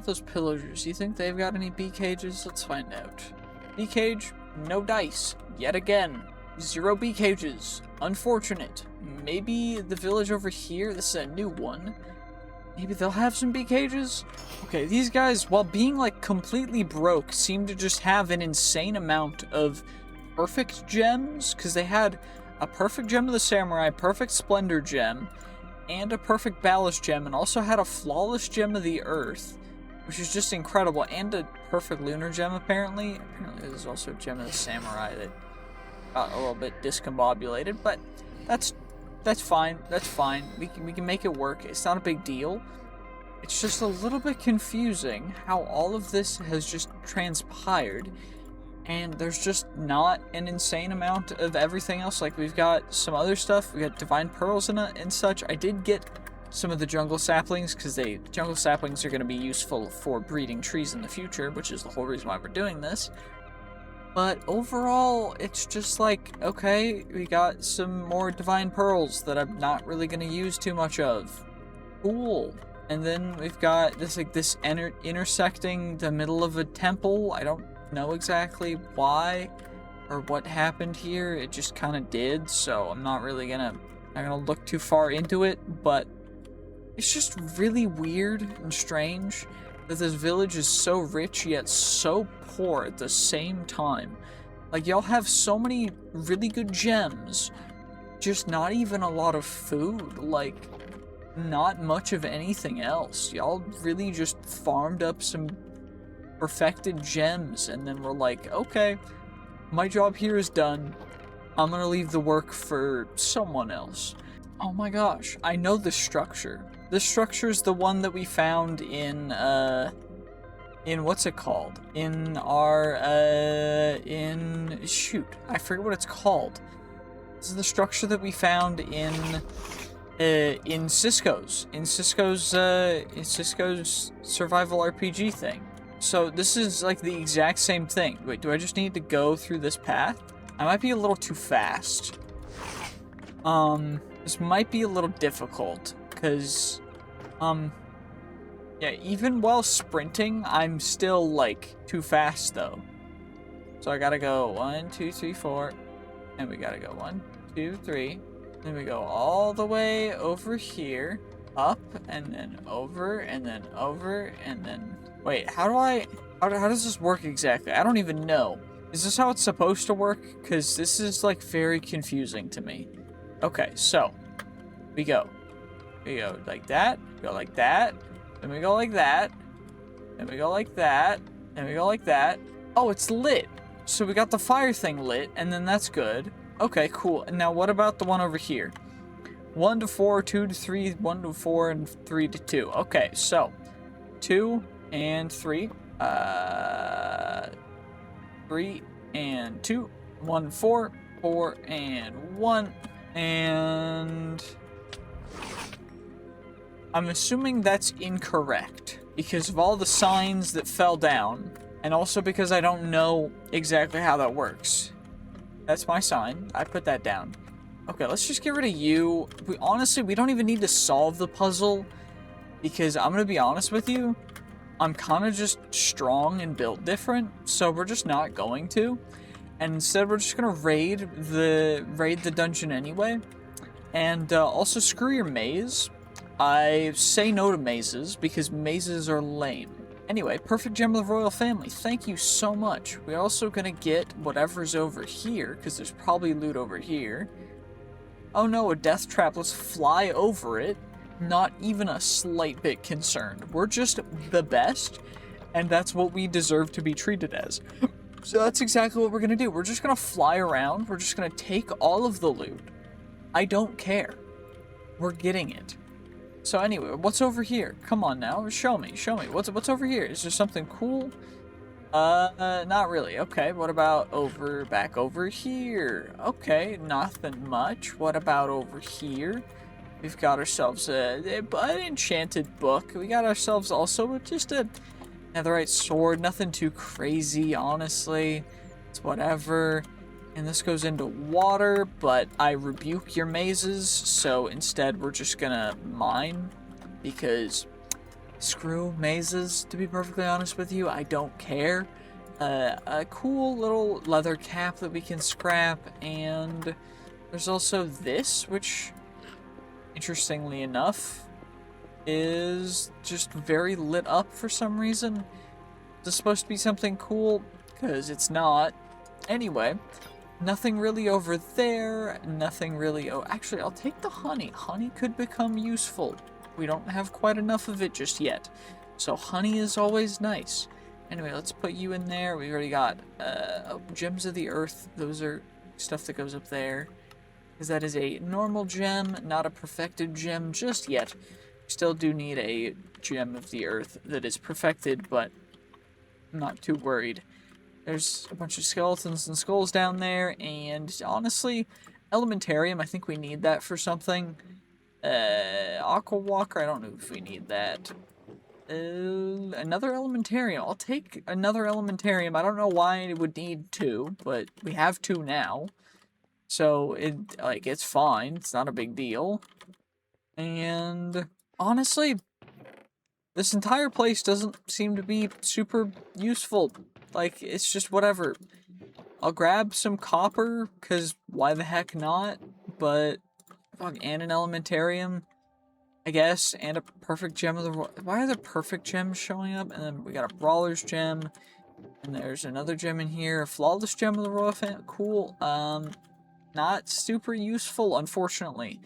those pillagers? Do you think they've got any bee cages? Let's find out. Bee cage, no dice. Yet again, 0 bee cages. Unfortunate. Maybe the village over here, this is a new one. Maybe they'll have some bee cages? Okay, these guys, while being, like, completely broke, seem to just have an insane amount of perfect gems, because they had a perfect gem of the samurai, perfect splendor gem, and a perfect ballast gem, and also had a flawless gem of the earth, which is just incredible, and a perfect lunar gem, apparently. Apparently there's also a gem of the samurai that got a little bit discombobulated, but that's fine. That's fine. We can make it work. It's not a big deal. It's just a little bit confusing how all of this has just transpired, and there's just not an insane amount of everything else. Like, we've got some other stuff. We got divine pearls and such. I did get some of the jungle saplings because jungle saplings are going to be useful for breeding trees in the future, which is the whole reason why we're doing this. But overall, it's just like, okay, we got some more divine pearls that I'm not really going to use too much of. Cool. And then we've got this, like, this intersecting the middle of a temple. I don't know exactly why or what happened here. It just kind of did, so I'm not really not gonna look too far into it, but it's just really weird and strange that this village is so rich yet so poor at the same time. Like, y'all have so many really good gems, just not even a lot of food, like, not much of anything else. Y'all really just farmed up some perfected gems, and then we're like, okay, my job here is done. I'm gonna leave the work for someone else. Oh my gosh, I know this structure. This structure is the one that we found in what's it called? In our, shoot, I forget what it's called. This is the structure that we found in Cisco's survival RPG thing. So this is like the exact same thing. Wait, do I just need to go through this path? I might be a little too fast. This might be a little difficult, because, yeah, even while sprinting, I'm still, like, too fast, though. So I gotta go 1, 2, 3, 4, and we gotta go 1, 2, 3, then we go all the way over here, up, and then over, and then over, and then... Wait, how does this work exactly? I don't even know. Is this how it's supposed to work? Because this is, like, very confusing to me. Okay, so, we go like that, go like that, then we go like that, then we go like that, then we go like that. Oh, it's lit. So we got the fire thing lit, and then that's good. Okay, cool. And now what about the one over here? 1 to 4, 2 to 3, 1 to 4, and 3 to 2. Okay, so 2 and 3. 3 and 2. 1, 4. 4 and 1. And I'm assuming that's incorrect because of all the signs that fell down, and also because I don't know exactly how that works. That's my sign. I put that down. Okay, let's just get rid of you. Honestly, we don't even need to solve the puzzle because I'm gonna be honest with you, I'm kind of just strong and built different, so we're just not going to. And instead, we're just gonna raid the dungeon anyway. And also, screw your maze. I say no to mazes because mazes are lame. Anyway, perfect gem of the royal family. Thank you so much. We're also gonna get whatever's over here because there's probably loot over here. Oh no, a death trap. Let's fly over it. Not even a slight bit concerned. We're just the best, and that's what we deserve to be treated as. So that's exactly what we're gonna do. We're just gonna fly around. We're just gonna take all of the loot. I don't care. We're getting it. So anyway, what's over here? Come on now, show me. What's over here? Is there something cool? Not really. Okay, what about back over here? Okay, nothing much. What about over here? We've got ourselves an enchanted book. We got ourselves also just a netherite sword. Nothing too crazy, honestly. It's whatever. And this goes into water, but I rebuke your mazes, so instead we're just gonna mine, because screw mazes, to be perfectly honest with you. I don't care. A cool little leather cap that we can scrap, and there's also this, which, interestingly enough, is just very lit up for some reason. Is this supposed to be something cool? Because it's not. Anyway, nothing really over there, nothing really... Oh, actually, I'll take the honey. Honey could become useful. We don't have quite enough of it just yet. So honey is always nice. Anyway, let's put you in there. We already got gems of the earth. Those are stuff that goes up there. Because that is a normal gem, not a perfected gem just yet. We still do need a gem of the earth that is perfected, but I'm not too worried. There's a bunch of skeletons and skulls down there, and honestly, Elementarium, I think we need that for something. Aqua Walker, I don't know if we need that. Another Elementarium. I'll take another Elementarium. I don't know why it would need 2, but we have 2 now. So, it's fine. It's not a big deal. And honestly, this entire place doesn't seem to be super useful. Like, it's just whatever. I'll grab some copper, because why the heck not? But, and an elementarium, I guess, and a perfect gem of the... Why are the perfect gems showing up? And then we got a brawler's gem, and there's another gem in here, a flawless gem of the royal family. Cool. Not super useful, unfortunately.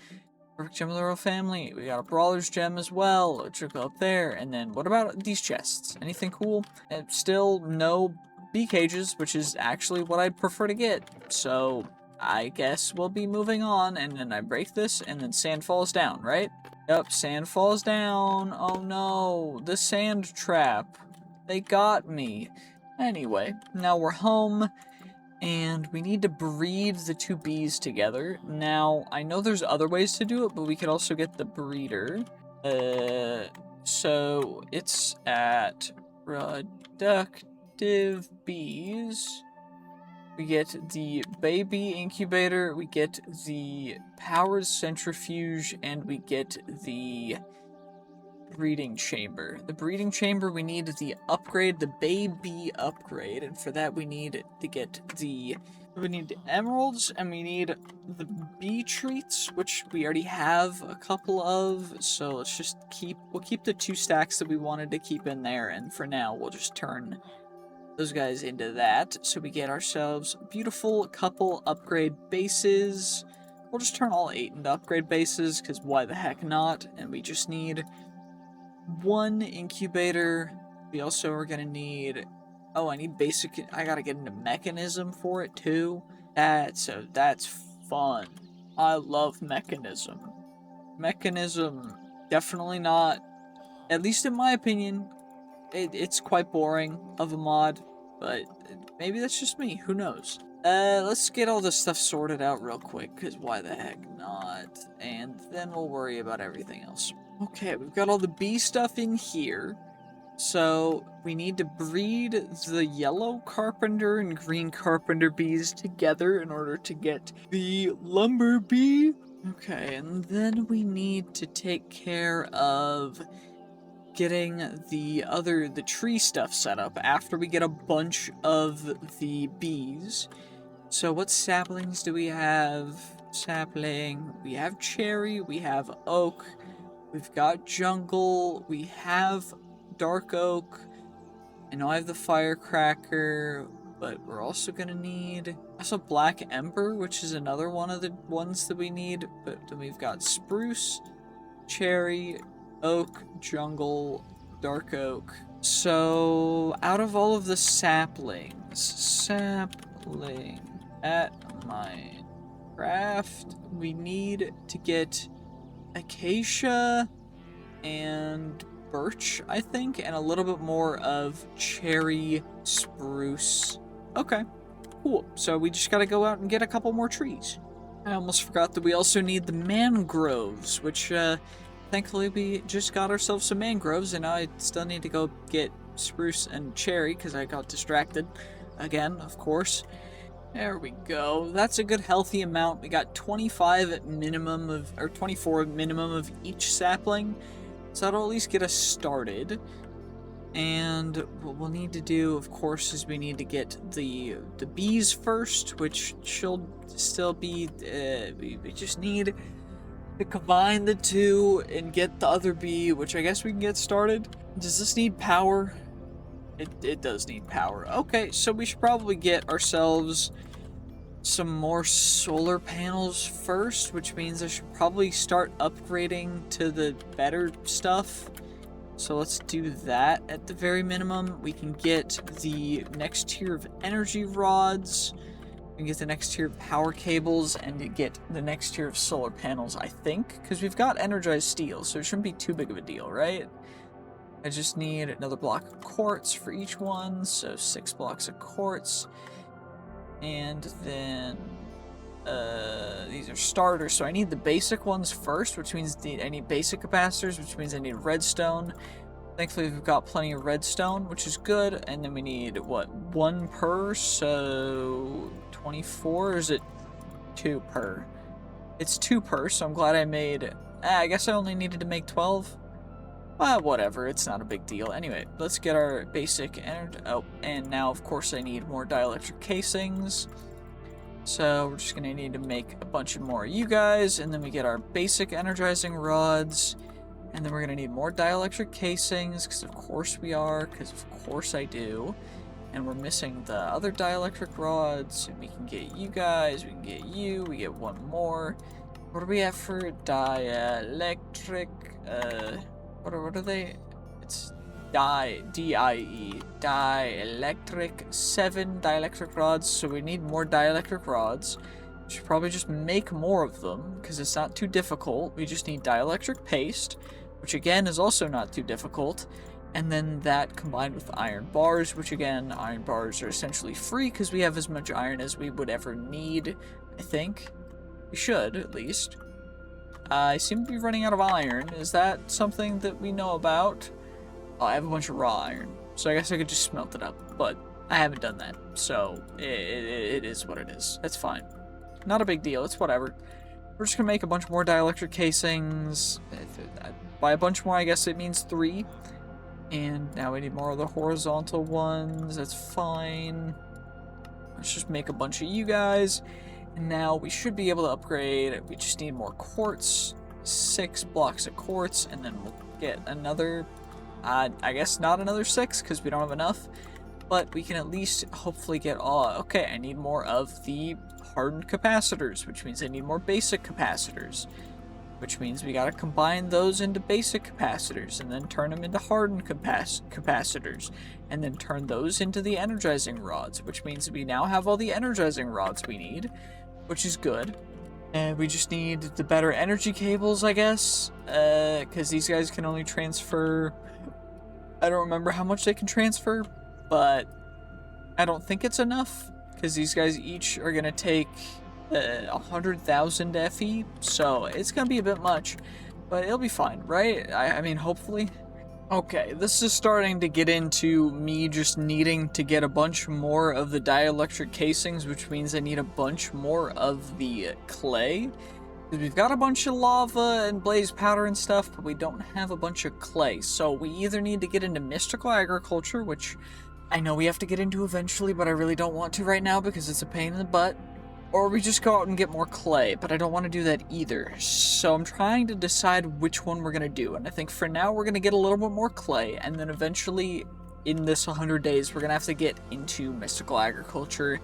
Perfect gem of the royal family. We got a brawler's gem as well, which will go up there. And then what about these chests? Anything cool? And still no bee cages, which is actually what I'd prefer to get. So I guess we'll be moving on. And then I break this, and then sand falls down, right? Yep, sand falls down. Oh no, the sand trap. They got me. Anyway, now we're home. And we need to breed the 2 bees together. Now, I know there's other ways to do it, but we could also get the breeder. So it's at productive bees. we get the baby incubator, we get the powered centrifuge, and we get the breeding chamber. The breeding chamber, we need the upgrade, the baby upgrade, and for that we need to get the emeralds, and we need the bee treats, which we already have a couple of, so let's just we'll keep the 2 stacks that we wanted to keep in there, and for now we'll just turn those guys into that, so we get ourselves a beautiful couple upgrade bases. We'll just turn all 8 into upgrade bases, because why the heck not, and we just need 1 incubator. We also are gonna need, oh, I need basic, I gotta get into mechanism for it too. That's fun. I love mechanism. Mechanism, definitely not, at least in my opinion, it's quite boring of a mod, but maybe that's just me, who knows. Let's get all this stuff sorted out real quick, because why the heck not, and then we'll worry about everything else. Okay, we've got all the bee stuff in here. So we need to breed the yellow carpenter and green carpenter bees together in order to get the lumber bee. Okay, and then we need to take care of getting the tree stuff set up after we get a bunch of the bees. So what saplings do we have? Sapling, we have cherry, we have oak, we've got jungle, we have dark oak. I know I have the firecracker, but we're also gonna need also black ember, which is another one of the ones that we need. But then we've got spruce, cherry, oak, jungle, dark oak. So out of all of the saplings at my craft, we need to get acacia and birch, I think, and a little bit more of cherry spruce. Okay, cool. So we just gotta go out and get a couple more trees. I almost forgot that we also need the mangroves, which thankfully we just got ourselves some mangroves, and now I still need to go get spruce and cherry because I got distracted again, of course. There we go. That's a good healthy amount. We got 25 at minimum of, or 24 at minimum of each sapling. So that'll at least get us started. And what we'll need to do, of course, is we need to get the bees first, which should still be, we just need to combine the 2 and get the other bee, which I guess we can get started. Does this need power? It does need power. Okay, so we should probably get ourselves some more solar panels first, which means I should probably start upgrading to the better stuff. So let's do that at the very minimum. We can get the next tier of energy rods, we can get the next tier of power cables, and get the next tier of solar panels, I think, because we've got energized steel, so it shouldn't be too big of a deal, right? I just need another block of quartz for each one, so 6 blocks of quartz. And then these are starters, so I need the basic ones first, which means I need basic capacitors, which means I need redstone. Thankfully we've got plenty of redstone, which is good. And then we need, what, 1 per, so 24, or is it 2 per? It's 2 per, so I'm glad I made, I guess I only needed to make 12. Whatever, it's not a big deal. Anyway, let's get our basic energy. Oh, and now, of course, I need more dielectric casings. So we're just going to need to make a bunch of more of you guys, and then we get our basic energizing rods, and then we're going to need more dielectric casings, because of course we are, because of course I do. And we're missing the other dielectric rods. We can get you guys, we can get you, we get 1 more. What do we have for dielectric? What are they? It's D-I-E, dielectric, 7 dielectric rods, so we need more dielectric rods. We should probably just make more of them, because it's not too difficult. We just need dielectric paste, which again is also not too difficult, and then that combined with iron bars, which again, iron bars are essentially free, because we have as much iron as we would ever need, I think. We should, at least. I seem to be running out of iron. Is that something that we know about? Oh, I have a bunch of raw iron, so I guess I could just smelt it up, but I haven't done that, so it is what it is. It's fine. Not a big deal. It's whatever. We're just gonna make a bunch more dielectric casings. By a bunch more, I guess it means 3. And now we need more of the horizontal ones. That's fine. Let's just make a bunch of you guys. And now we should be able to upgrade. We just need more quartz. 6 blocks of quartz. And then we'll get another... I guess not another 6 because we don't have enough. But we can at least hopefully get all... Okay, I need more of the hardened capacitors, which means I need more basic capacitors. Which means we gotta combine those into basic capacitors, and then turn them into hardened capacitors, and then turn those into the energizing rods, which means we now have all the energizing rods we need, which is good. And we just need the better energy cables, I guess, because these guys can only transfer... I don't remember how much they can transfer, but I don't think it's enough, because these guys each are gonna take 100,000 FE, so it's gonna be a bit much, but it'll be fine, right? I mean, hopefully. Okay, this is starting to get into me just needing to get a bunch more of the dielectric casings, which means I need a bunch more of the clay. We've got a bunch of lava and blaze powder and stuff, but we don't have a bunch of clay, so we either need to get into mystical agriculture, which I know we have to get into eventually, but I really don't want to right now because it's a pain in the butt. Or we just go out and get more clay, but I don't want to do that either. So I'm trying to decide which one we're going to do. And I think for now we're going to get a little bit more clay. And then eventually in this 100 days we're going to have to get into mystical agriculture.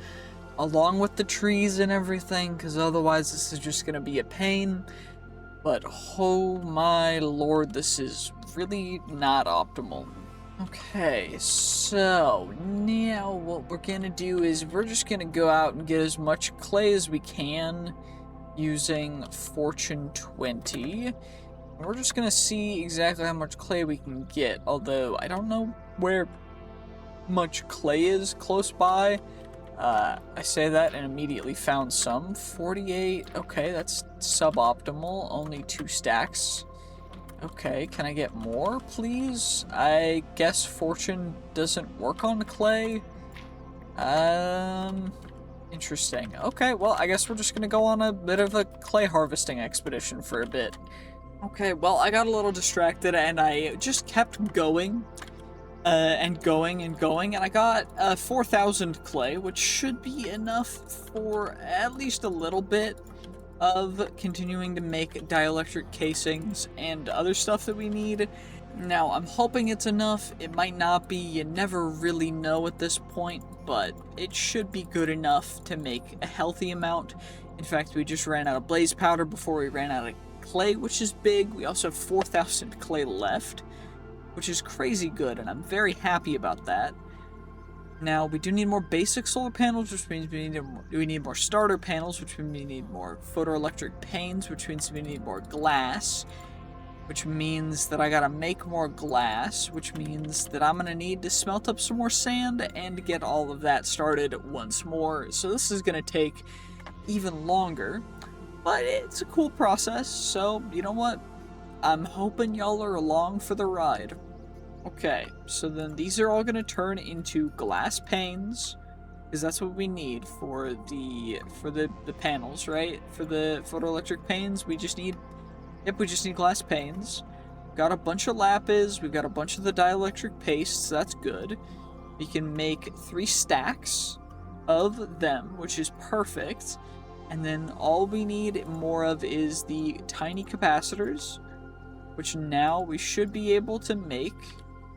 Along with the trees and everything. Because otherwise this is just going to be a pain. But oh my lord, this is really not optimal. Okay, so now what we're gonna do is we're just gonna go out and get as much clay as we can using Fortune 20. And we're just gonna see exactly how much clay we can get, although I don't know where much clay is close by. I say that and immediately found some. 48, okay, that's suboptimal, only 2 stacks. Okay, can I get more, please? I guess Fortune doesn't work on clay. Interesting. Okay, well, I guess we're just gonna go on a bit of a clay harvesting expedition for a bit. Okay, well, I got a little distracted and I just kept going. And going, and I got 4,000 clay, which should be enough for at least a little bit of continuing to make dielectric casings and other stuff that we need. Now, I'm hoping it's enough. It might not be. You never really know at this point, but it should be good enough to make a healthy amount. In fact, we just ran out of blaze powder before we ran out of clay, which is big. We also have 4,000 clay left, which is crazy good, and I'm very happy about that. Now, we do need more basic solar panels, which means we need more starter panels, which means we need more photoelectric panes, which means we need more glass, which means that I gotta make more glass, which means that I'm gonna need to smelt up some more sand and get all of that started once more. So this is gonna take even longer, but it's a cool process, so you know what? I'm hoping y'all are along for the ride. Okay, so then these are all going to turn into glass panes, because that's what we need for the panels, right? For the photoelectric panes, we just need glass panes. Got a bunch of lapis, we've got a bunch of the dielectric pastes, so that's good. We can make 3 stacks of them, which is perfect. And then all we need more of is the tiny capacitors, which now we should be able to make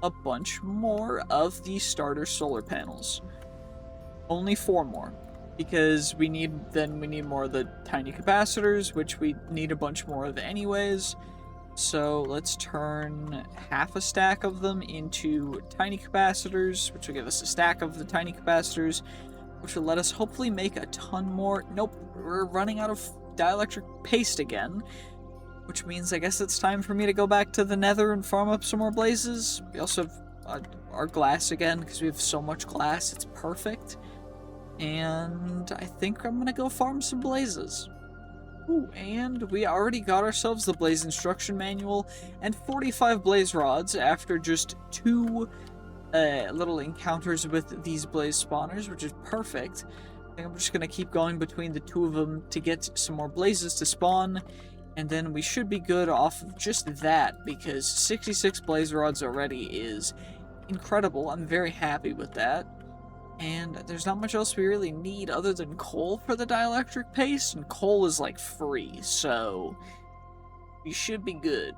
a bunch more of the starter solar panels. Only 4 more, because we need more of the tiny capacitors, which we need a bunch more of anyways. So let's turn half a stack of them into tiny capacitors, which will give us a stack of the tiny capacitors, which will let us hopefully make a ton more. Nope, we're running out of dielectric paste again. Which means I guess it's time for me to go back to the nether and farm up some more blazes. We also have our glass again, because we have so much glass, it's perfect. And I think I'm going to go farm some blazes. Ooh, and we already got ourselves the blaze instruction manual and 45 blaze rods after just 2 little encounters with these blaze spawners, which is perfect. I think I'm just gonna keep going between the two of them to get some more blazes to spawn, and then we should be good off of just that, because 66 blaze rods already is incredible. I'm very happy with that. And there's not much else we really need other than coal for the dielectric paste, and coal is like free, so we should be good.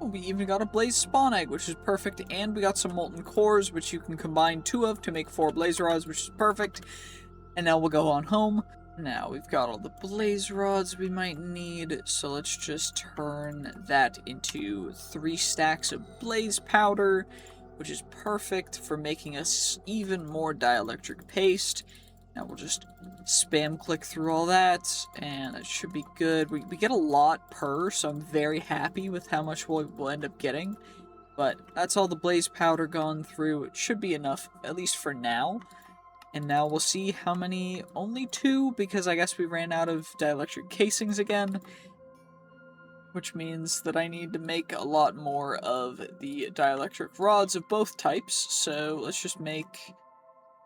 Oh, we even got a blaze spawn egg, which is perfect, and we got some molten cores, which you can combine 2 of to make 4 blaze rods, which is perfect. And now we'll go on home. Now we've got all the blaze rods we might need, so let's just turn that into 3 stacks of blaze powder, which is perfect for making us even more dielectric paste. Now we'll just spam click through all that, and it should be good. We get a lot per, so I'm very happy with how much we'll end up getting. But that's all the blaze powder gone through. It should be enough, at least for now. And now we'll see how many, only 2, because I guess we ran out of dielectric casings again. Which means that I need to make a lot more of the dielectric rods of both types. So let's just make...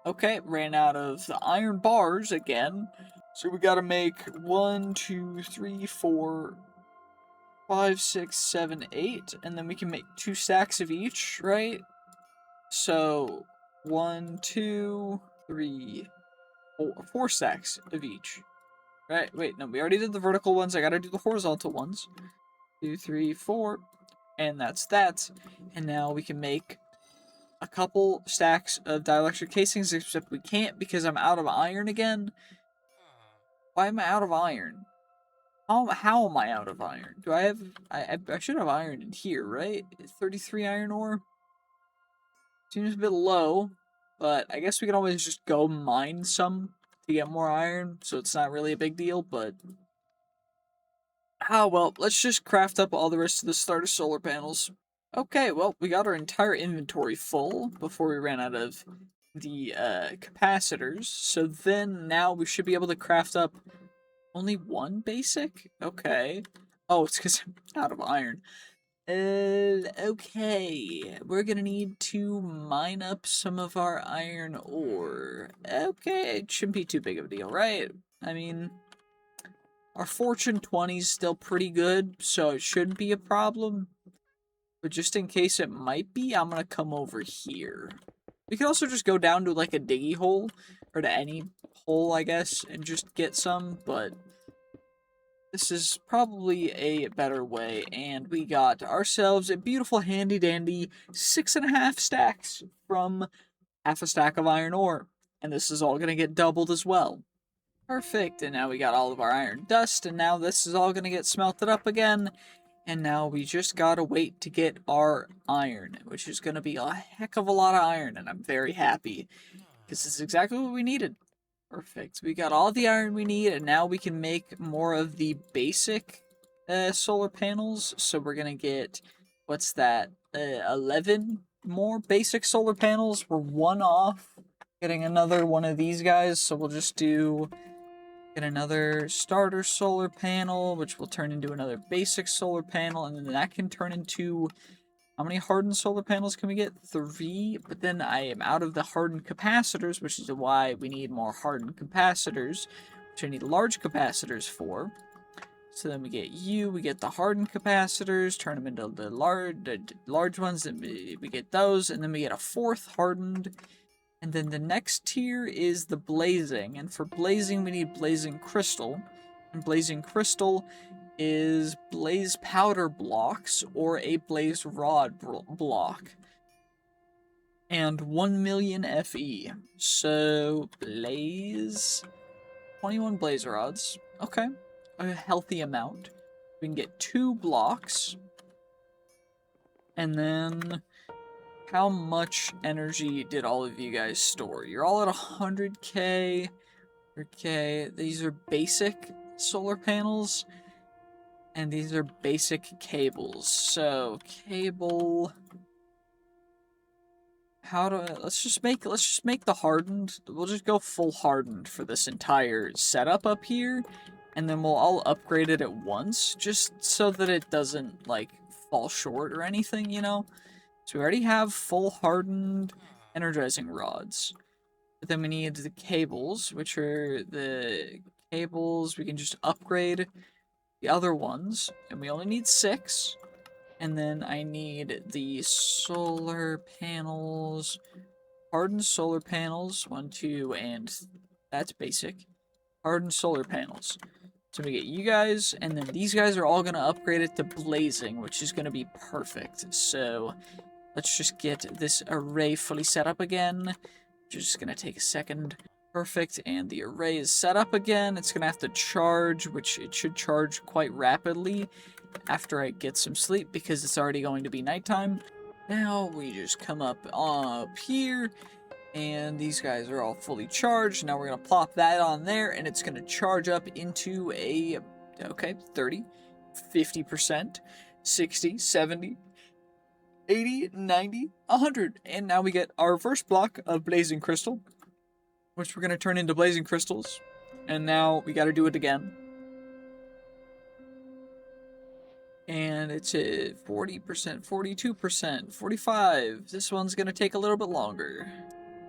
Okay, ran out of the iron bars again. So we gotta make 1, 2, 3, 4, 5, 6, 7, 8. And then we can make 2 stacks of each, right? So 1, 2, 3, 4 stacks of each. Right, wait, no, we already did the vertical ones. I gotta do the horizontal ones. 2, 3, 4. And that's that. And now we can make a couple stacks of dielectric casings, except we can't because I'm out of iron again. Why am I out of iron? How am I out of iron? Do I have... I should have iron in here, right? 33 iron ore? Seems a bit low, but I guess we can always just go mine some to get more iron, so it's not really a big deal, but... Ah, well, let's just craft up all the rest of the starter solar panels. Okay, well, we got our entire inventory full before we ran out of the capacitors, so then now we should be able to craft up only 1 basic? Okay. Oh, it's because I'm out of iron. Okay. We're gonna need to mine up some of our iron ore. Okay, it shouldn't be too big of a deal, right? I mean, our Fortune 20 is still pretty good, so it shouldn't be a problem. But just in case it might be, I'm gonna come over here. We could also just go down to, like, a diggy hole, or to any hole, I guess, and just get some, but this is probably a better way, and we got ourselves a beautiful handy-dandy 6.5 stacks from half a stack of iron ore, and this is all gonna get doubled as well. Perfect, and now we got all of our iron dust, and now this is all gonna get smelted up again, and now we just gotta wait to get our iron, which is gonna be a heck of a lot of iron, and I'm very happy, because this is exactly what we needed. Perfect, we got all the iron we need, and now we can make more of the basic solar panels, so we're gonna get, what's that, 11 more basic solar panels. We're 1 off getting another one of these guys, so we'll just get another starter solar panel, which will turn into another basic solar panel, and then that can turn into... How many hardened solar panels can we get? 3, but then I am out of the hardened capacitors, which is why we need more hardened capacitors, which I need large capacitors for. So then we get the hardened capacitors, turn them into the large ones, and we get those, and then we get a 4th hardened. And then the next tier is the blazing, and for blazing we need blazing crystal, and blazing crystal is blaze powder blocks or a blaze rod block, and 1 million FE. So blaze 21 blaze rods. Okay, a healthy amount. We can get 2 blocks, and then how much energy did all of you guys store? You're all at 100k. Okay, these are basic solar panels, and these are basic cables. So cable. Let's just make the hardened. We'll just go full hardened for this entire setup up here, and then we'll all upgrade it at once, just so that it doesn't like fall short or anything, you know. So we already have full hardened energizing rods. But then we need the cables, which are the cables we can just upgrade the other ones. And we only need 6. And then I need the solar panels. Hardened solar panels. 1, 2, and that's basic. Hardened solar panels. So we get you guys, and then these guys are all going to upgrade it to blazing, which is going to be perfect. So let's just get this array fully set up again, which is just going to take a second. Perfect, and the array is set up again. It's going to have to charge, which it should charge quite rapidly after I get some sleep, because it's already going to be nighttime. Now we just come up here, and these guys are all fully charged. Now we're going to plop that on there, and it's going to charge up into a, okay, 30, 50%, 60, 70, 80, 90, 100. And now we get our first block of blazing crystal, which we're going to turn into blazing crystals. And now we got to do it again. And it's at 40%, 42%, 45. This one's going to take a little bit longer.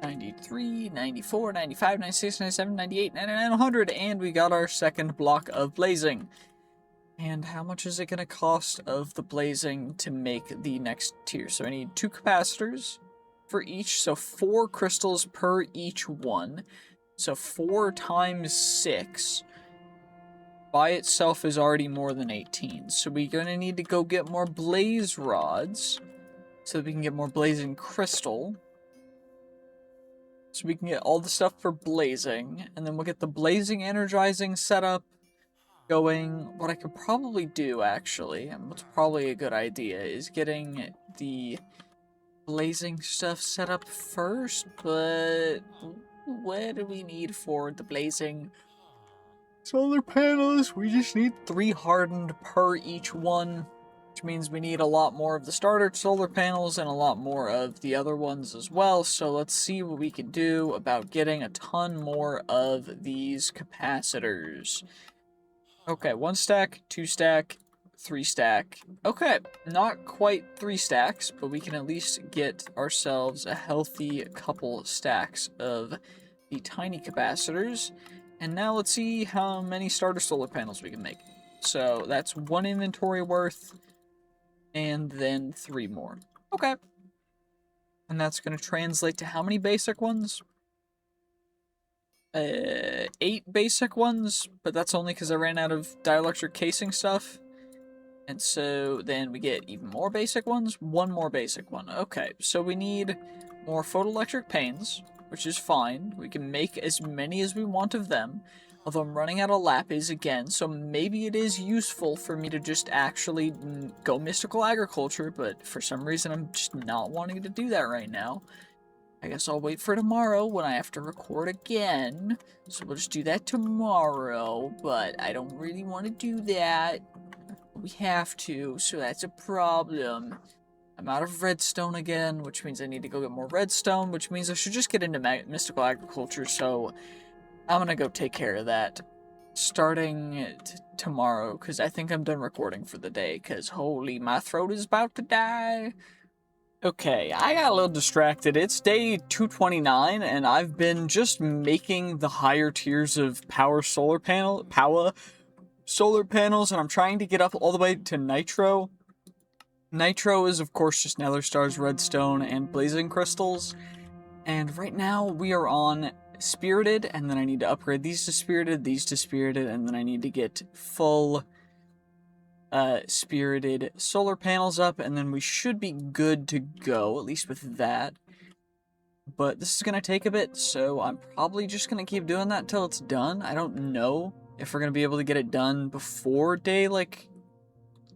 93, 94, 95, 96, 97, 98, 99, 100. And we got our second block of blazing. And how much is it going to cost of the blazing to make the next tier? So I need 2 capacitors for each. So 4 crystals per each one. So 4 times 6 by itself is already more than 18. So we're going to need to go get more blaze rods so that we can get more blazing crystal. So we can get all the stuff for blazing. And then we'll get the blazing energizing setup going. What I could probably do, actually, and what's probably a good idea, is getting the blazing stuff set up first. But what do we need for the blazing solar panels? We just need 3 hardened per each one, which means we need a lot more of the starter solar panels and a lot more of the other ones as well. So let's see what we can do about getting a ton more of these capacitors. Okay, 1 stack, 2 stack, 3 stack. Okay, not quite 3 stacks, but we can at least get ourselves a healthy couple stacks of the tiny capacitors. And now let's see how many starter solar panels we can make. So that's 1 inventory worth, and then 3 more. Okay. And that's going to translate to how many basic ones? 8 basic ones, but that's only because I ran out of dielectric casing stuff. And so then we get even more basic ones, 1 more basic one. Okay, so we need more photoelectric panes, which is fine. We can make as many as we want of them. Although I'm running out of lapis again, so maybe it is useful for me to just actually go mystical agriculture, but for some reason I'm just not wanting to do that right now. I guess I'll wait for tomorrow when I have to record again. So we'll just do that tomorrow, but I don't really want to do that. We have to, so that's a problem. I'm out of redstone again, which means I need to go get more redstone, which means I should just get into mystical agriculture, so I'm gonna go take care of that starting tomorrow, because I think I'm done recording for the day, because holy, my throat is about to die. Okay, I got a little distracted. It's day 229, and I've been just making the higher tiers of power solar panels, and I'm trying to get up all the way to nitro. Nitro is, of course, just nether stars, redstone, and blazing crystals. And right now, we are on spirited, and then I need to upgrade these to spirited, and then I need to get full spirited solar panels up, and then we should be good to go, at least with that. But this is going to take a bit, so I'm probably just going to keep doing that until it's done. I don't know if we're going to be able to get it done before day, like,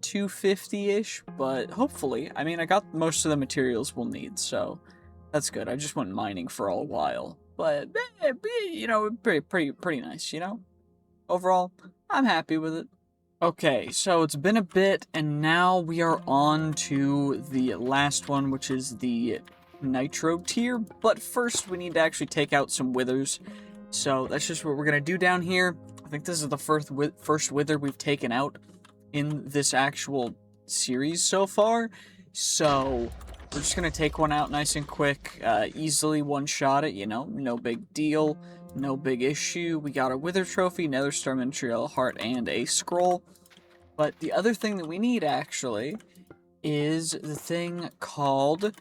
250-ish, but hopefully. I mean, I got most of the materials we'll need, so that's good. I just went mining for a while, but, you know, pretty nice, you know? Overall, I'm happy with it. Okay, so it's been a bit, and now we are on to the last one, which is the nitro tier. But first, we need to actually take out some withers. So that's just what we're going to do down here. I think this is the first wither we've taken out in this actual series so far. So We're just gonna take one out nice and quick, easily one-shot it, you know, no big deal, no big issue. We got our Wither Trophy, Nether Star Miniature Heart, and a Scroll. But the other thing that we need, actually, is the thing called...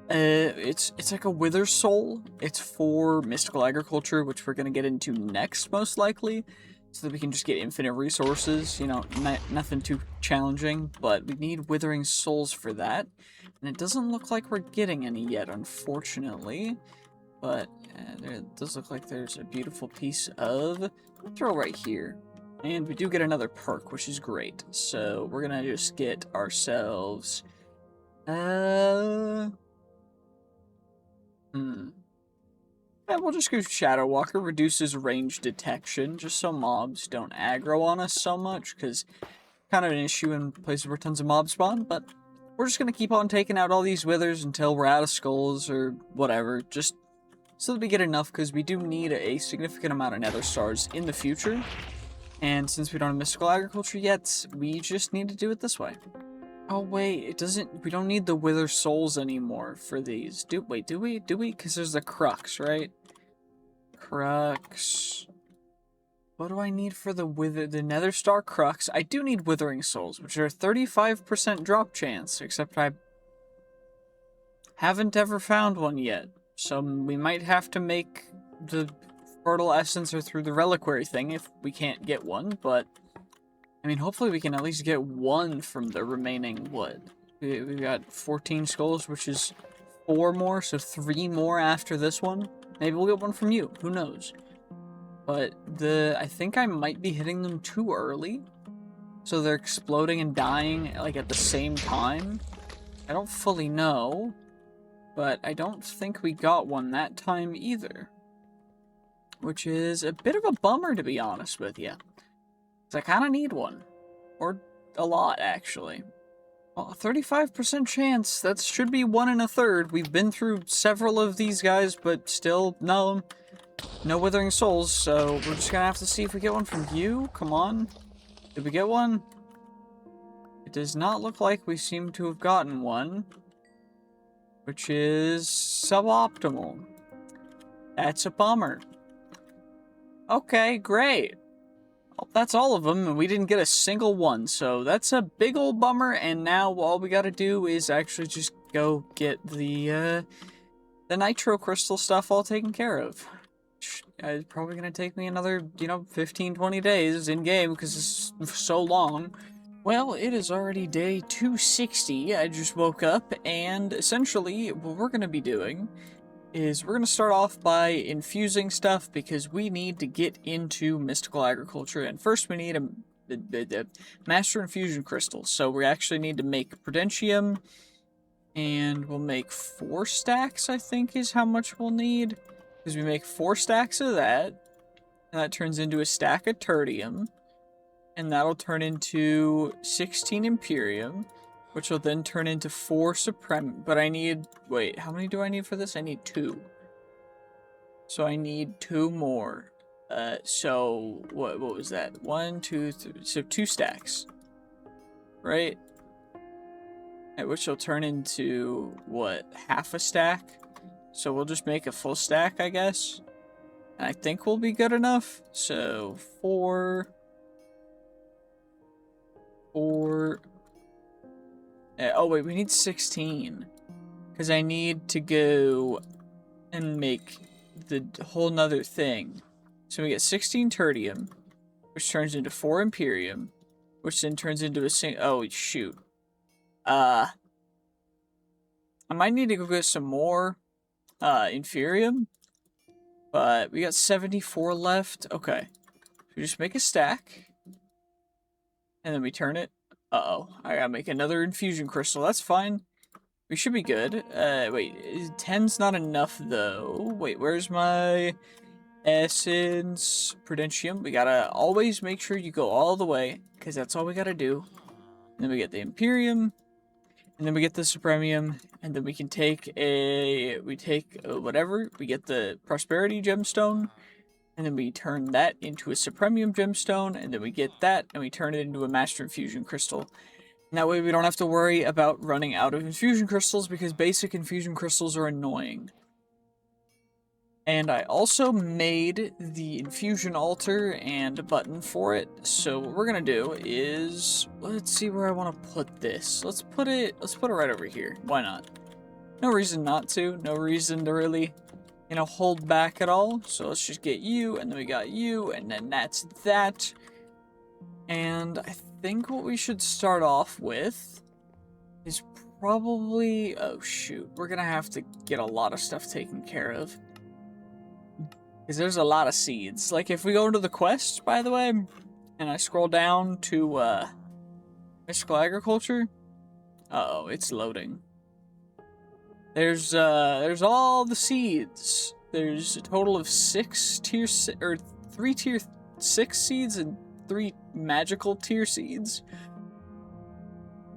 it's like a Wither Soul. It's for Mystical Agriculture, which we're gonna get into next, most likely, so that we can just get infinite resources. You know, nothing too challenging, but we need Withering Souls for that. And it doesn't look like we're getting any yet, unfortunately. But it does look like there's a beautiful piece of throw right here. And we do get another perk, which is great. So we're gonna just get ourselves... Yeah, we'll just go Shadow Walker. Reduces range detection, just so mobs don't aggro on us so much, because kind of an issue in places where tons of mobs spawn, but we're just going to keep on taking out all these withers until we're out of skulls or whatever, just so that we get enough, because we do need a significant amount of nether stars in the future, and since we don't have mystical agriculture yet, we just need to do it this way. Oh wait, we don't need the wither souls anymore for these. Do we? Because there's the crux, right? Crux. What do I need for the nether star crux? I do need withering souls, which are 35% drop chance, except I haven't ever found one yet. So we might have to make the fertile essence or through the reliquary thing if we can't get one, but I mean, hopefully we can at least get one from the remaining wood. We've got 14 skulls, which is 4 more, so 3 more after this one. Maybe we'll get one from you, who knows. But I think I might be hitting them too early. So they're exploding and dying, like, at the same time. I don't fully know, but I don't think we got one that time either. Which is a bit of a bummer, to be honest with you. I kind of need one. Or a lot, actually. Well, a 35% chance. That should be 1 1/3. We've been through several of these guys, but still, no withering souls, so we're just gonna have to see if we get one from you. Come on. Did we get one? It does not look like we seem to have gotten one. Which is suboptimal. That's a bummer. Okay, great. Well, that's all of them, and we didn't get a single one, so that's a big old bummer, and now all we gotta do is actually just go get the nitro crystal stuff all taken care of. It's probably gonna take me another, 15, 20 days in-game, because it's so long. Well, it is already day 260, I just woke up, and essentially, what we're gonna be doing is we're going to start off by infusing stuff because we need to get into mystical agriculture, and first we need a master infusion crystal. So we actually need to make prudentium, and we'll make 4 stacks, I think is how much we'll need, because we make 4 stacks of that, and that turns into a stack of tertium, and that'll turn into 16 imperium, which will then turn into 4 supreme. But I need... Wait, how many do I need for this? I need 2. So I need 2 more. So what was that? 1, 2, 3. So 2 stacks. Right? Which will turn into, what, half a stack? So we'll just make a full stack, I guess. And I think we'll be good enough. So 4... oh wait, we need 16. Because I need to go and make the whole nother thing. So we get 16 tertium, which turns into 4 imperium, which then turns into a oh shoot. I might need to go get some more inferium, but we got 74 left. Okay. We just make a stack, and then we turn it. Uh-oh, I gotta make another infusion crystal. That's fine. We should be good. Wait, 10's not enough, though. Wait, where's my essence prudentium? We gotta always make sure you go all the way, because that's all we gotta do. And then we get the imperium, and then we get the supremium, and then we can take whatever. We get the prosperity gemstone, and then we turn that into a supremium gemstone, and then we get that, and we turn it into a master infusion crystal. And that way we don't have to worry about running out of infusion crystals, because basic infusion crystals are annoying. And I also made the infusion altar and a button for it. So what we're gonna do is, let's see where I want to put this. Let's put it right over here. Why not? No reason not to. No reason to really, hold back at all. So let's just get you, and then we got you, and then that's that. And I think what we should start off with is probably, oh shoot, we're gonna have to get a lot of stuff taken care of. Because there's a lot of seeds. Like, if we go into the quest, by the way, and I scroll down to, mystical agriculture. Uh-oh, it's loading. There's all the seeds. There's a total of 3 tier 6 seeds and 3 magical tier seeds.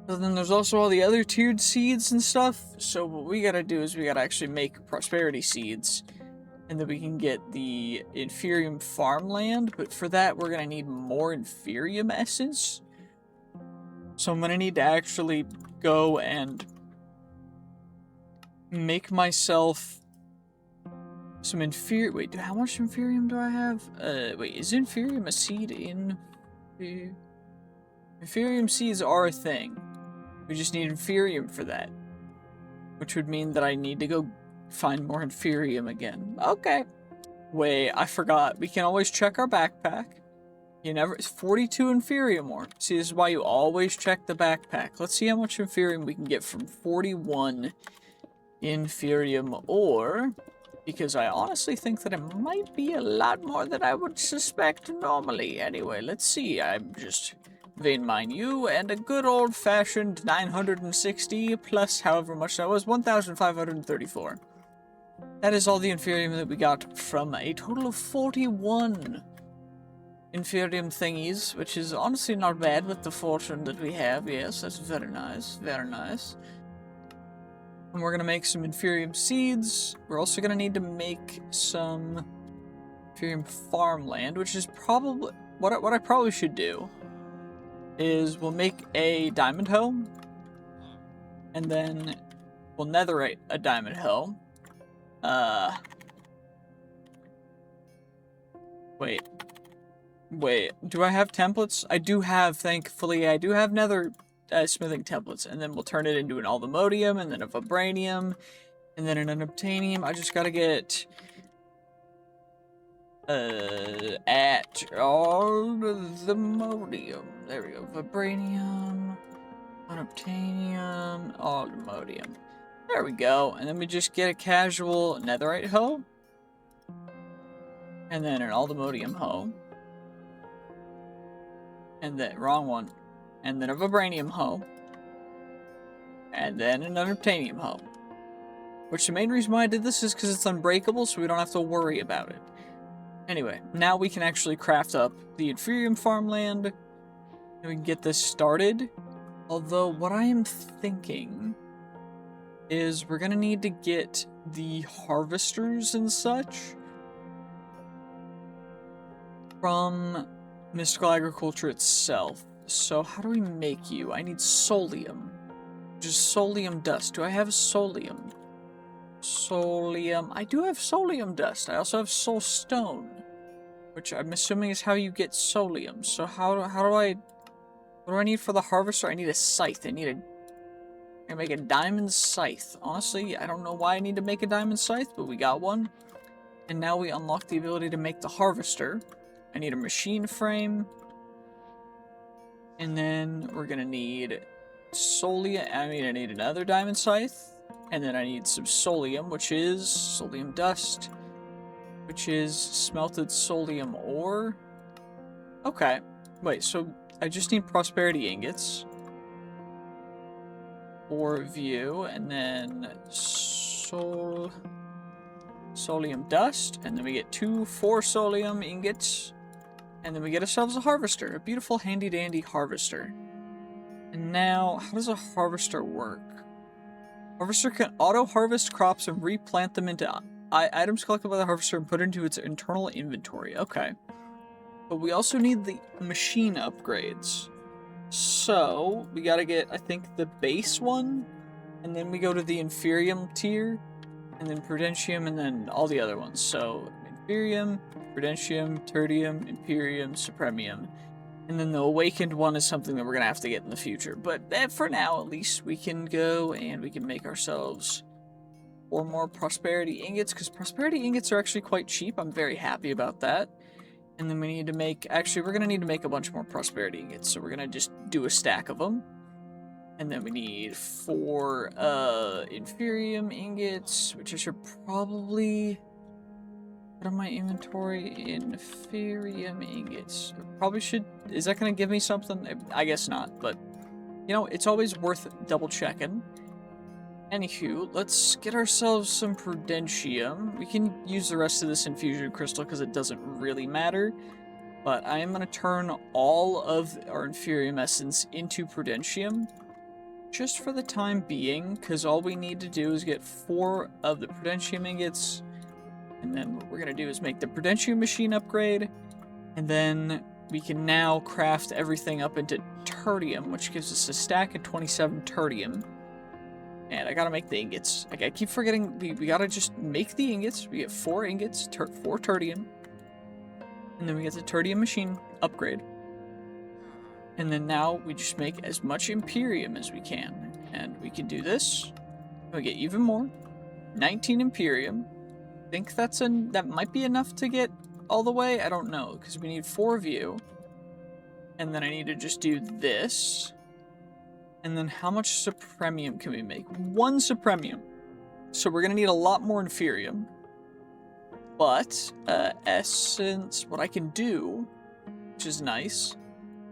So then there's also all the other tiered seeds and stuff. So what we gotta do is we gotta actually make prosperity seeds. And then we can get the Inferium farmland, but for that we're going to need more Inferium essence. So I'm going to need to actually go and make myself some Inferium. Wait, how much Inferium do I have? Wait, is Inferium a seed in... Inferium seeds are a thing. We just need Inferium for that. Which would mean that I need to go find more Inferium again. Okay. Wait, I forgot. We can always check our backpack. It's 42 Inferium ore. See, this is why you always check the backpack. Let's see how much Inferium we can get from 41 Inferium ore. Because I honestly think that it might be a lot more than I would suspect normally. Anyway, let's see. I'm just vein mine you, and a good old-fashioned 960 plus however much that was, 1,534. That is all the Inferium that we got from a total of 41 Inferium thingies, which is honestly not bad with the fortune that we have. Yes, that's very nice, very nice. And we're going to make some Inferium seeds. We're also going to need to make some Inferium farmland, which is probably... What I probably should do is we'll make a diamond hoe, and then we'll netherite a diamond hoe. Wait, do I have templates? I do have, thankfully, I do have nether smithing templates, and then we'll turn it into an Unobtainium, and then a vibranium, and then an Unobtainium. I just gotta get at all the modium. There we go. Vibranium, Unobtainium, Aldermodium. There we go. And then we just get a casual netherite hoe. And then an Aldermodium hoe. And then, wrong one. And then a vibranium hoe. And then an Unobtainium hoe. Which the main reason why I did this is because it's unbreakable, so we don't have to worry about it. Anyway, now we can actually craft up the Inferium farmland. And we can get this started. Although, what I am thinking is we're going to need to get the harvesters and such from mystical agriculture itself. So, how do we make you? I need solium. Just solium dust. Do I have solium? Solium. I do have solium dust. I also have soul stone, which I'm assuming is how you get solium. So how do I... What do I need for the harvester? I need a scythe. I make a diamond scythe. Honestly, I don't know why I need to make a diamond scythe, but we got one. And now we unlock the ability to make the harvester. I need a machine frame. And then we're gonna need solium. I need another diamond scythe. And then I need some solium, which is solium dust, which is smelted solium ore. Okay. Wait, so I just need prosperity ingots for view, and then solium dust, and then we get 4 solium ingots, and then we get ourselves a harvester, a beautiful handy-dandy harvester. And now, how does a harvester work? Harvester can auto-harvest crops and replant them into items collected by the harvester and put into its internal inventory. Okay. But we also need the machine upgrades. So, we gotta get, I think, the base one, and then we go to the inferium tier, and then prudentium, and then all the other ones. So, inferium, prudentium, tertium, imperium, supremium. And then the awakened one is something that we're gonna have to get in the future. But for now, at least, we can go and we can make ourselves 4 more prosperity ingots, because prosperity ingots are actually quite cheap. I'm very happy about that. And then we need to make, actually, we're going to need to make a bunch more prosperity ingots. So we're going to just do a stack of them. And then we need 4 inferium ingots, which I should probably put on my inventory. Inferium ingots. Probably should, is that going to give me something? I guess not, but, you know, it's always worth double checking. Anywho, let's get ourselves some prudentium. We can use the rest of this infusion crystal because it doesn't really matter. But I am going to turn all of our inferium essence into prudentium. Just for the time being, because all we need to do is get 4 of the prudentium ingots. And then what we're going to do is make the prudentium machine upgrade. And then we can now craft everything up into tertium, which gives us a stack of 27 tertium. And I gotta make the ingots. Like, I keep forgetting, we gotta just make the ingots. We get 4 ingots, 4 tertium. And then we get the tertium machine upgrade. And then now we just make as much imperium as we can. And we can do this. We get even more. 19 imperium. I think that might be enough to get all the way. I don't know, because we need 4 of you. And then I need to just do this. And then how much supremium can we make? 1 supremium. So we're going to need a lot more inferium. But, essence, what I can do, which is nice,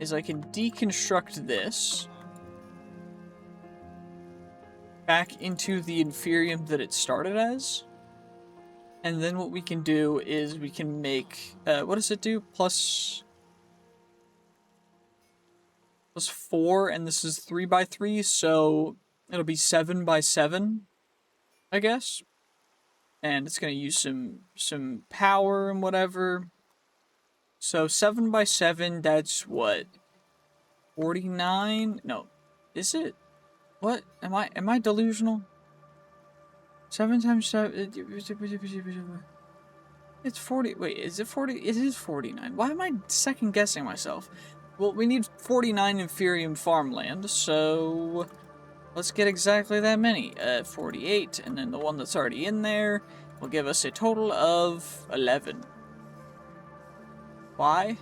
is I can deconstruct this back into the inferium that it started as. And then what we can do is we can make, what does it do? Plus 4, and this is 3 by 3, so it'll be 7 by 7, I guess. And it's gonna use some power and whatever. So 7 by 7, that's what? 49? No, is it? What? Am I delusional? 7 times 7. It's 40. Wait, is it 40? It is 49. Why am I second guessing myself? Well, we need 49 inferium farmland, so let's get exactly that many. 48, and then the one that's already in there will give us a total of 11. Why?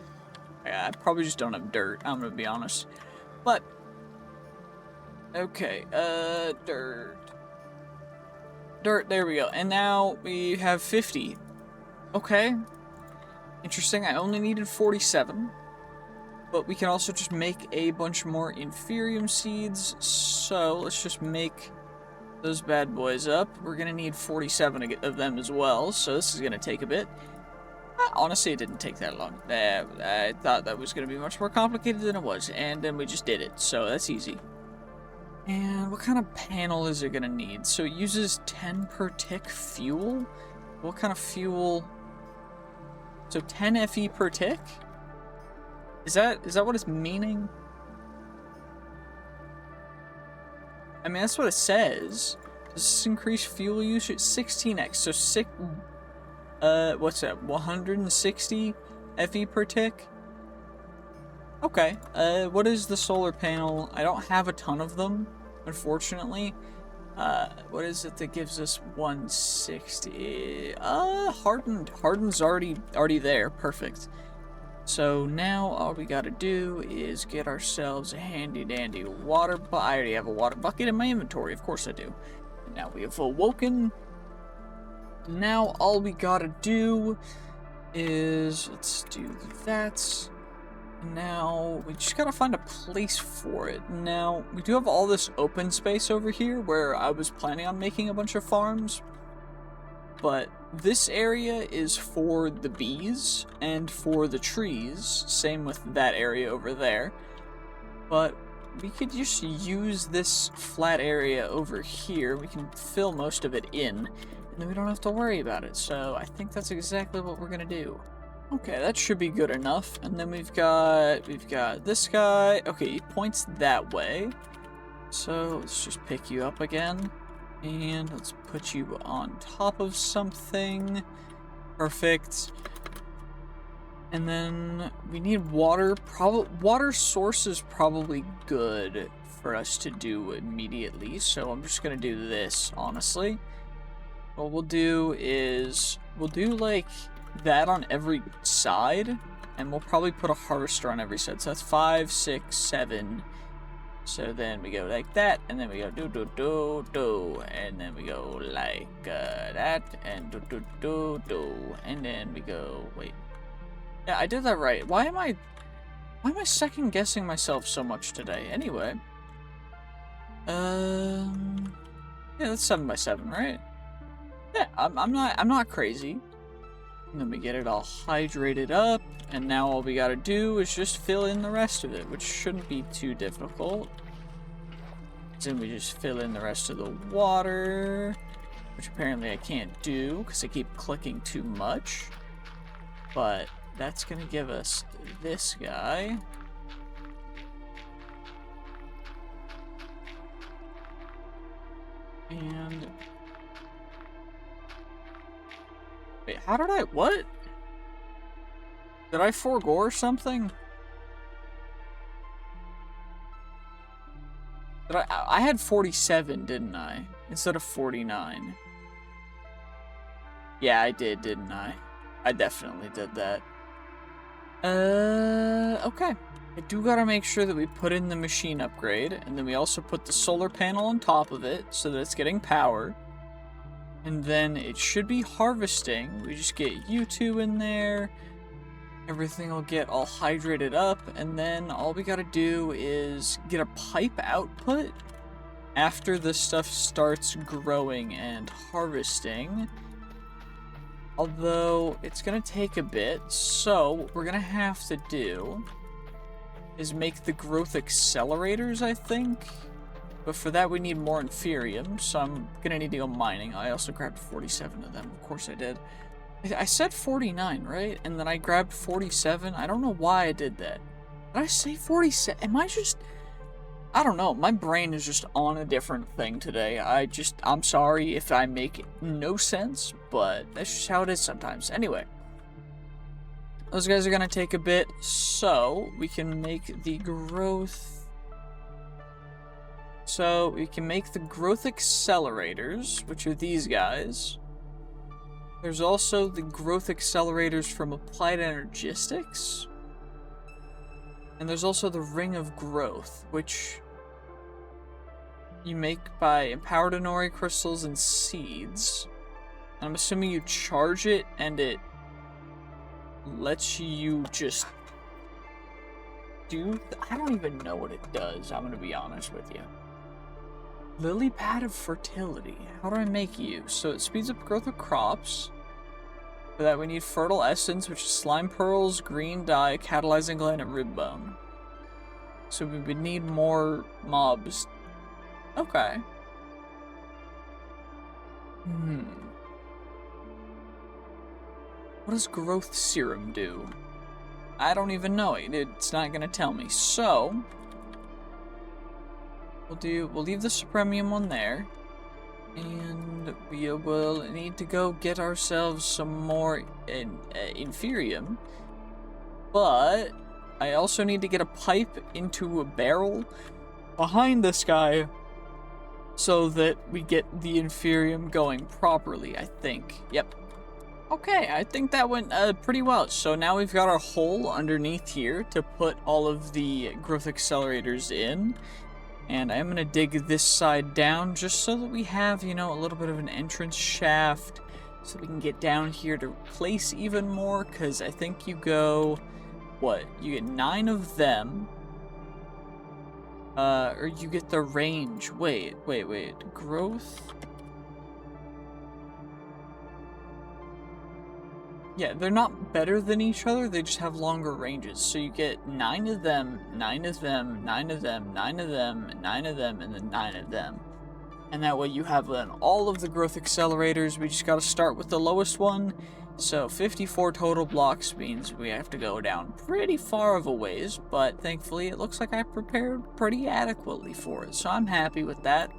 I probably just don't have dirt, I'm gonna be honest. But, okay, dirt. Dirt, there we go. And now we have 50. Okay. Interesting, I only needed 47. But we can also just make a bunch more inferium seeds. So let's just make those bad boys up. We're going to need 47 of them as well. So this is going to take a bit. Honestly, it didn't take that long. I thought that was going to be much more complicated than it was. And then we just did it. So that's easy. And what kind of panel is it going to need? So it uses 10 per tick fuel? What kind of fuel? So 10 FE per tick? Is that what it's meaning? I mean, that's what it says. Does this increase fuel usage? 16x. So what's that? 160 FE per tick? Okay. What is the solar panel? I don't have a ton of them, unfortunately. What is it that gives us 160? Hardened's already there. Perfect. So now all we gotta do is get ourselves a handy dandy water bucket. I already have a water bucket in my inventory, of course I do. Now we have awoken. Now all we gotta do is, let's do that. Now we just gotta find a place for it. Now we do have all this open space over here where I was planning on making a bunch of farms. But this area is for the bees and for the trees. Same with that area over there. But we could just use this flat area over here. We can fill most of it in, and then we don't have to worry about it. So I think that's exactly what we're gonna do. Okay, that should be good enough. And then we've got this guy. Okay, he points that way. So let's just pick you up again. And let's put you on top of something. Perfect. And then we need water. Water source is probably good for us to do immediately. So I'm just gonna do this, honestly. What we'll do is we'll do like that on every side, and we'll probably put a harvester on every side. So that's 5, 6, 7. So then we go like that, and then we go do do do do, and then we go like that, and do do do do, and then we go. Wait, yeah, I did that right. Why am I second guessing myself so much today? Anyway, yeah, that's 7 by 7, right? Yeah, I'm not crazy. And then we get it all hydrated up, and now all we gotta do is just fill in the rest of it, which shouldn't be too difficult. Then we just fill in the rest of the water, which apparently I can't do because I keep clicking too much. But that's gonna give us this guy. And wait, how did what? Did I forego something? I had 47, didn't I? Instead of 49. Yeah, I did, didn't I? I definitely did that. Okay. I do gotta make sure that we put in the machine upgrade, and then we also put the solar panel on top of it so that it's getting power. And then it should be harvesting. We just get you two in there. Everything will get all hydrated up, and then all we gotta do is get a pipe output after this stuff starts growing and harvesting. Although, it's gonna take a bit, so what we're gonna have to do is make the growth accelerators, I think. But for that we need more inferium, so I'm gonna need to go mining. I also grabbed 47 of them, of course I did. I said 49, right? And then I grabbed 47. I don't know why I did that. Did I say 47? Am I just... I don't know. My brain is just on a different thing today. I'm sorry if I make no sense, but that's just how it is sometimes. Anyway. Those guys are going to take a bit, so we can make the growth... So we can make the growth accelerators, which are these guys. There's also the growth accelerators from Applied Energistics. And there's also the Ring of Growth, which you make by empowered Inori crystals and seeds. And I'm assuming you charge it and it lets you just do... I don't even know what it does, I'm gonna be honest with you. Lily Pad of Fertility. How do I make you? So it speeds up growth of crops. For that we need Fertile Essence, which is Slime Pearls, Green Dye, Catalyzing Gland, and Rib Bone. So we would need more mobs. Okay. What does Growth Serum do? I don't even know. It's not gonna tell me. So we'll leave the Supremium one there. And we will need to go get ourselves some more Inferium. But I also need to get a pipe into a barrel behind this guy so that we get the Inferium going properly, I think. Yep. Okay, I think that went pretty well. So now we've got our hole underneath here to put all of the growth accelerators in. And I'm going to dig this side down just so that we have, you know, a little bit of an entrance shaft so we can get down here to place even more, because I think you go, what, you get 9 of them, or you get the range. Wait, growth? Yeah, they're not better than each other, they just have longer ranges. So you get 9 of them, 9 of them, 9 of them, 9 of them, 9 of them, and then 9 of them. And that way you have then all of the growth accelerators. We just gotta start with the lowest one, So 54 total blocks means we have to go down pretty far of a ways, but thankfully it looks like I prepared pretty adequately for it, so I'm happy with that.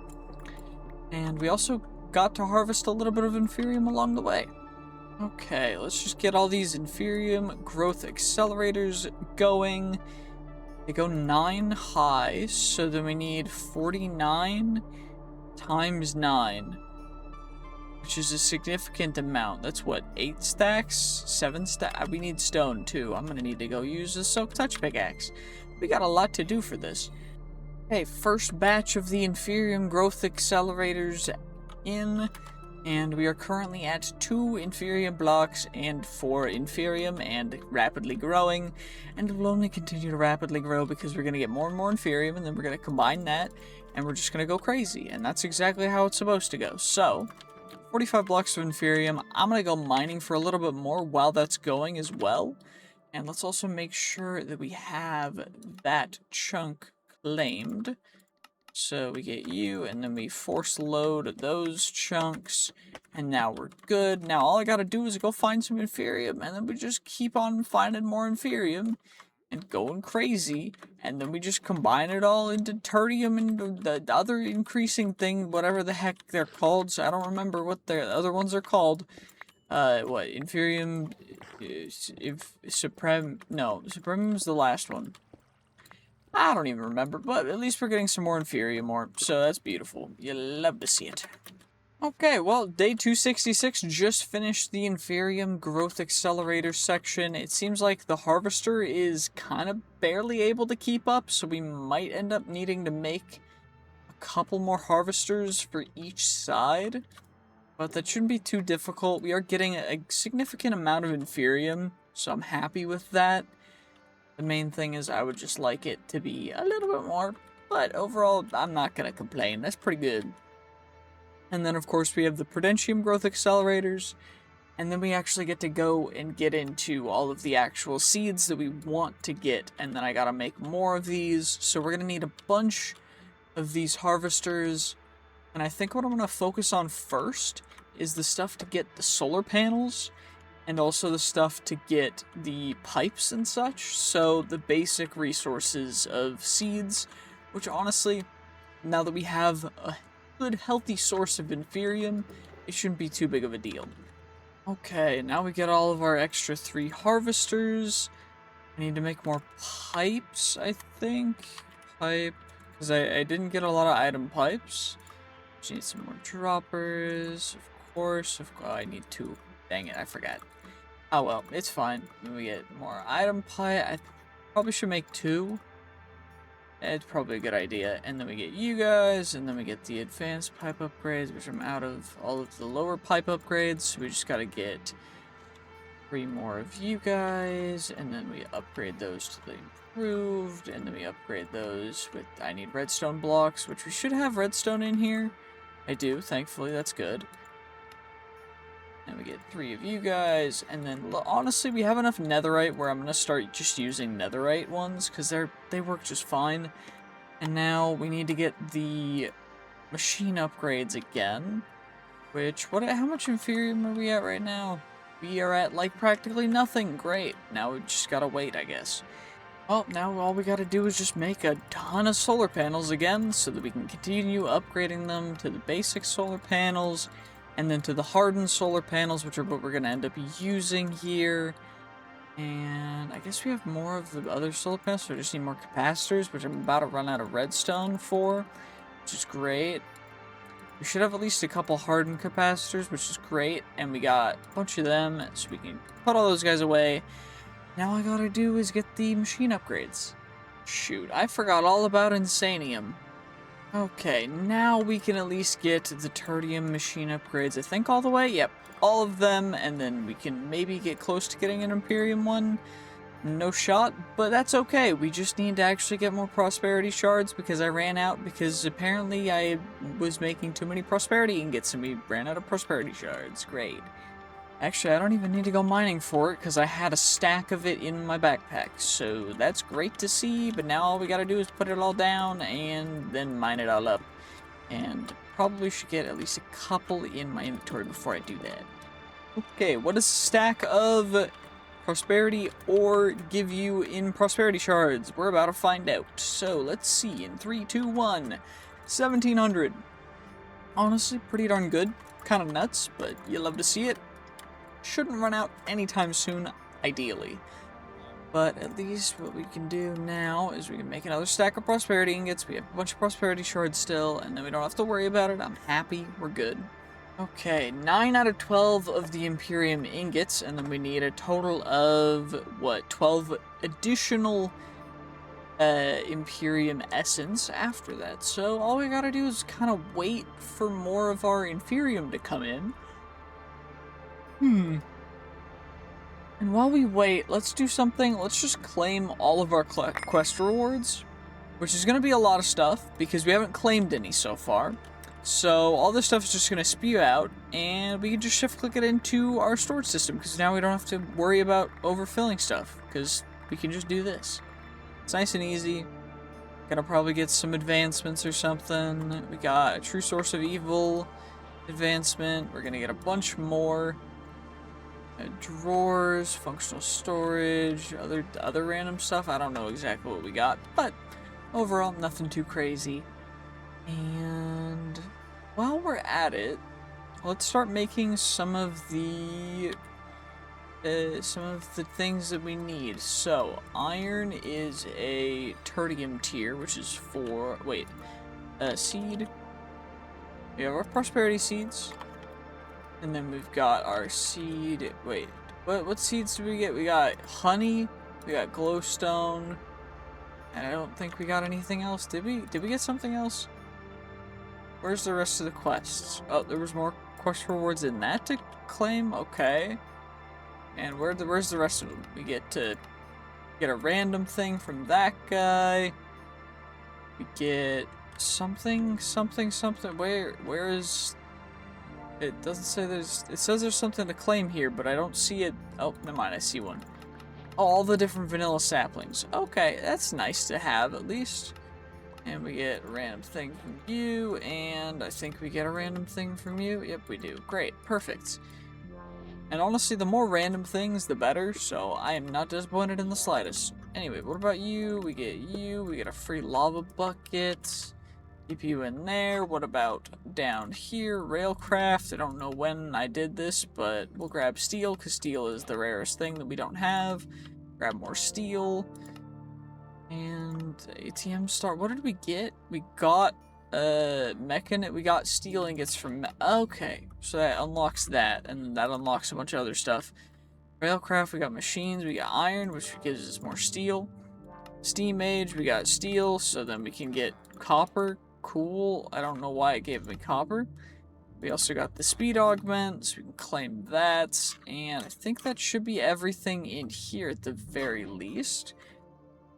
And we also got to harvest a little bit of Inferium along the way. Okay, let's just get all these Inferium growth accelerators going. They go 9 high, so then we need 49 times 9. Which is a significant amount. That's what, 8 stacks? 7 stacks? We need stone too. I'm gonna need to go use the Soak Touch pickaxe. We got a lot to do for this. Okay, first batch of the Inferium growth accelerators in. And we are currently at 2 Inferium blocks and 4 Inferium and rapidly growing. And it will only continue to rapidly grow because we're gonna get more and more Inferium and then we're gonna combine that and we're just gonna go crazy. And that's exactly how it's supposed to go. So 45 blocks of Inferium. I'm going to go mining for a little bit more while that's going as well. And let's also make sure that we have that chunk claimed. So we get you, and then we force load those chunks. And now we're good. Now all I got to do is go find some Inferium, and then we just keep on finding more Inferium. And going crazy, and then we just combine it all into tertium and the other increasing thing, whatever the heck they're called. So I don't remember what the other ones are called. What, Inferium, Supremum's the last one. I don't even remember, but at least we're getting some more Inferium more, so that's beautiful. You love to see it. Okay, well, day 266 just finished the Inferium Growth Accelerator section. It seems like the Harvester is kind of barely able to keep up, so we might end up needing to make a couple more Harvesters for each side. But that shouldn't be too difficult. We are getting a significant amount of Inferium, so I'm happy with that. The main thing is I would just like it to be a little bit more, but overall, I'm not going to complain. That's pretty good. And then, of course, we have the Prudentium growth accelerators. And then we actually get to go and get into all of the actual seeds that we want to get. And then I gotta make more of these. So we're gonna need a bunch of these harvesters. And I think what I'm gonna focus on first is the stuff to get the solar panels. And also the stuff to get the pipes and such. So the basic resources of seeds. Which honestly, now that we have a good, healthy source of Inferium, it shouldn't be too big of a deal. Okay, now we get all of our extra 3 harvesters. I need to make more pipes, I think. Because I didn't get a lot of item pipes. Just need some more droppers, of course. I need 2. Dang it, I forgot. Oh well, it's fine. Then we get more item pipe. I probably should make 2. It's probably a good idea. And then we get you guys, and then we get the advanced pipe upgrades, which I'm out of all of the lower pipe upgrades. So we just gotta get 3 more of you guys, and then we upgrade those to the improved, and then we upgrade those with, I need redstone blocks, which we should have redstone in here. I do, thankfully, that's good. And we get 3 of you guys, and then honestly, we have enough netherite where I'm gonna start just using netherite ones because they work just fine. And now we need to get the machine upgrades again. Which how much Inferium are we at right now? We are at like practically nothing. Great. Now we just gotta wait, I guess. Well, now all we gotta do is just make a ton of solar panels again so that we can continue upgrading them to the basic solar panels. And then to the hardened solar panels, which are what we're going to end up using here. And I guess we have more of the other solar panels, so we just need more capacitors, which I'm about to run out of redstone for, which is great. We should have at least a couple hardened capacitors, which is great. And we got a bunch of them, so we can put all those guys away. Now all I gotta do is get the machine upgrades. Shoot, I forgot all about Insanium. Okay, now we can at least get the tertium machine upgrades, I think all the way? Yep, all of them, and then we can maybe get close to getting an Imperium one. No shot, but that's okay. We just need to actually get more prosperity shards because I ran out because apparently I was making too many prosperity ingots and we ran out of prosperity shards. Great. Actually, I don't even need to go mining for it because I had a stack of it in my backpack. So that's great to see, but now all we gotta do is put it all down and then mine it all up. And probably should get at least a couple in my inventory before I do that. Okay, what does a stack of prosperity or give you in prosperity shards? We're about to find out. So let's see. In 3, 2, 1. 1700. Honestly, pretty darn good. Kind of nuts, but you love to see it. Shouldn't run out anytime soon, ideally. But at least what we can do now is we can make another stack of prosperity ingots. We have a bunch of prosperity shards still, and then we don't have to worry about it. I'm happy. We're good. Okay, 9 out of 12 of the Imperium ingots, and then we need a total of, what, 12 additional Imperium essence after that. So all we gotta do is kind of wait for more of our Inferium to come in. And while we wait, let's do something. Let's just claim all of our quest rewards, which is going to be a lot of stuff because we haven't claimed any so far. So all this stuff is just going to spew out, and we can just shift click it into our storage system because now we don't have to worry about overfilling stuff because we can just do this. It's nice and easy. Gonna probably get some advancements or something. We got a true source of evil advancement. We're gonna get a bunch more. Drawers, functional storage, other random stuff. I don't know exactly what we got, but overall, nothing too crazy. And while we're at it, let's start making some of the things that we need. So iron is a tertium tier, which is for seed. We have our prosperity seeds. And then we've got our seed. Wait, what seeds do we get? We got honey, we got glowstone, and I don't think we got anything else. Did we? Did we get something else? Where's the rest of the quests? Oh, there was more quest rewards in that to claim? Okay. And where's the rest of them? We get to get a random thing from that guy. We get something. Where is... It doesn't say there's... It says there's something to claim here, but I don't see it. Oh, never mind, I see one. Oh, all the different vanilla saplings. Okay, that's nice to have, at least. And we get a random thing from you, and I think we get a random thing from you. Yep, we do. Great, perfect. And honestly, the more random things, the better, so I am not disappointed in the slightest. Anyway, what about you? We get a free lava bucket. Keep you in there. What about down here? Railcraft. I don't know when I did this, but we'll grab steel, because steel is the rarest thing that we don't have. Grab more steel. And ATM start. What did we get? We got we got steel ingots from okay. So that unlocks that, and that unlocks a bunch of other stuff. Railcraft, we got machines, we got iron, which gives us more steel. Steam Age, we got steel, so then we can get copper. Cool. I don't know why it gave me copper. We also got the speed augment, so we can claim that. And I think that should be everything in here at the very least.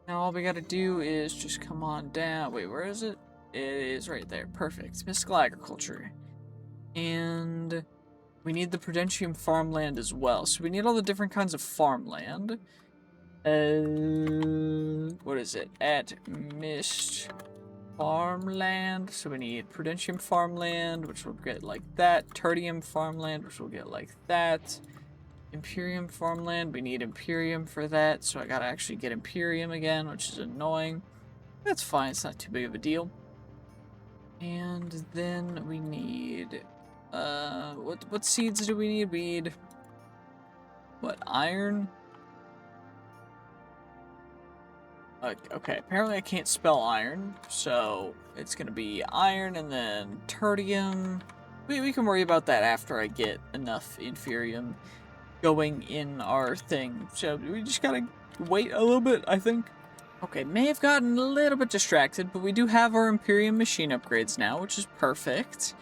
Now all we gotta do is just come on down. Wait, where is it? It is right there. Perfect. Mystical Agriculture. And we need the Prudentium farmland as well. So we need all the different kinds of farmland. What is it? At Mist farmland. So we need Prudentium farmland, which will get like that. Tertium farmland, which will get like that. Imperium farmland. We need Imperium for that. So I gotta actually get Imperium again, which is annoying. That's fine. It's not too big of a deal. And then we need... what seeds do we need? We need... What, iron? Okay, apparently I can't spell iron, so it's gonna be iron and then tertium. We can worry about that after I get enough inferium going in our thing. So we just gotta wait a little bit, I think. Okay, may have gotten a little bit distracted, but we do have our Imperium machine upgrades now, which is perfect.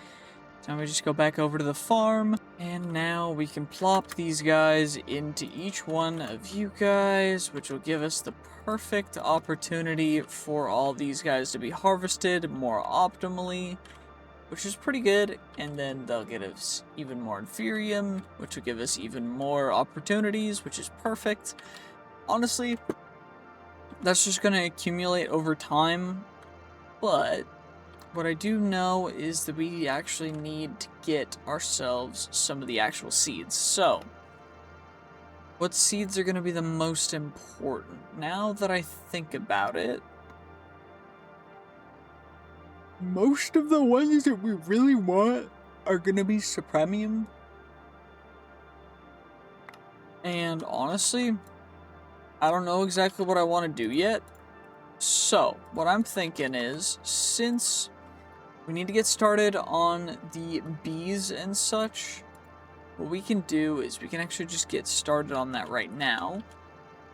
Now we just go back over to the farm, and now we can plop these guys into each one of you guys, which will give us the perfect opportunity for all these guys to be harvested more optimally, which is pretty good. And then they'll get us even more inferium, which will give us even more opportunities, which is perfect. Honestly, that's just going to accumulate over time, but what I do know is that we actually need to get ourselves some of the actual seeds. So, what seeds are going to be the most important? Now that I think about it, most of the ones that we really want are going to be supremium. And honestly, I don't know exactly what I want to do yet. So, what I'm thinking is, since we need to get started on the bees and such, what we can do is we can actually just get started on that right now.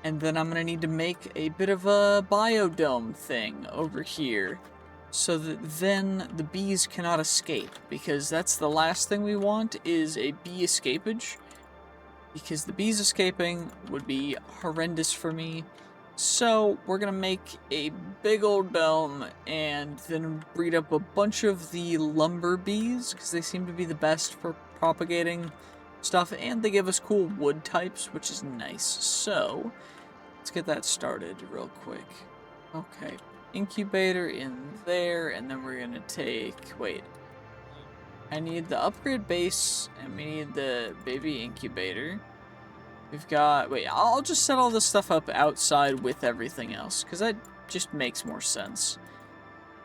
And then I'm going to need to make a bit of a biodome thing over here, so that then the bees cannot escape, because that's the last thing we want, is a bee escapage, because the bees escaping would be horrendous for me. So we're gonna make a big old dome and then breed up a bunch of the lumber bees, because they seem to be the best for propagating stuff, and they give us cool wood types, which is nice. So let's get that started real quick. Okay, incubator in there, and then we're gonna take, wait, I need the upgrade base, and we need the baby incubator. We've got, wait, I'll just set all this stuff up outside with everything else, because that just makes more sense.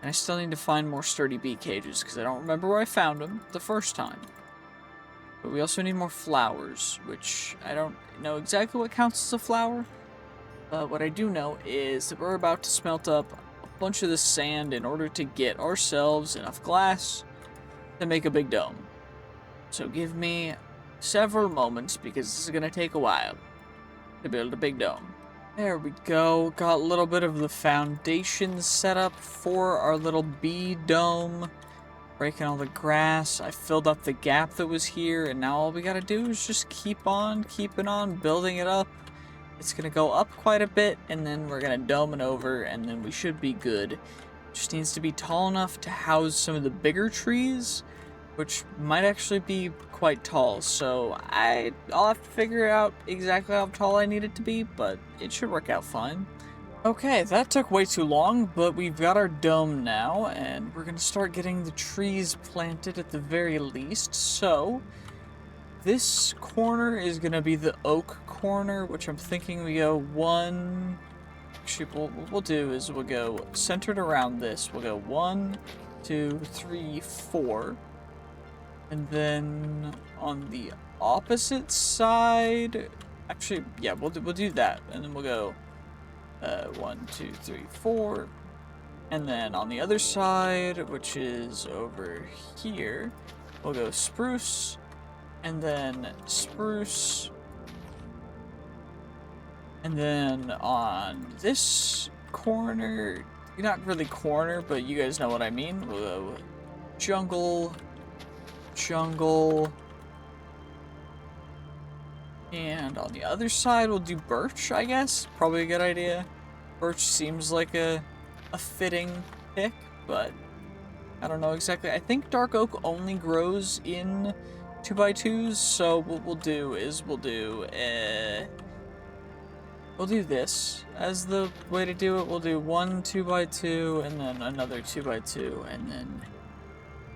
And I still need to find more sturdy bee cages, because I don't remember where I found them the first time. But we also need more flowers, which I don't know exactly what counts as a flower. But what I do know is that we're about to smelt up a bunch of the sand in order to get ourselves enough glass to make a big dome. So give me several moments, because this is going to take a while to build a big dome. There we go. Got a little bit of the foundation set up for our little bee dome. Breaking all the grass. I filled up the gap that was here, and now all we got to do is just keep on keeping on building it up. It's going to go up quite a bit, and then we're going to dome it over, and then we should be good. Just needs to be tall enough to house some of the bigger trees, which might actually be quite tall. So I'll have to figure out exactly how tall I need it to be, but it should work out fine. Okay, that took way too long, but we've got our dome now, and we're going to start getting the trees planted at the very least. So this corner is going to be the oak corner, which I'm thinking we go one... Actually, what we'll do is we'll go centered around this. We'll go 1, 2, 3, 4. And then on the opposite side... Actually, yeah, we'll do that. And then we'll go 1, 2, 3, 4. And then on the other side, which is over here, we'll go spruce. And then spruce. And then on this corner, not really corner, but you guys know what I mean. We'll go jungle, jungle. And on the other side, we'll do birch, I guess. Probably a good idea. Birch seems like a fitting pick, but I don't know exactly. I think dark oak only grows in 2x2s, so what we'll do is we'll do this as the way to do it. We'll do one 2x2 and then another 2x2, and then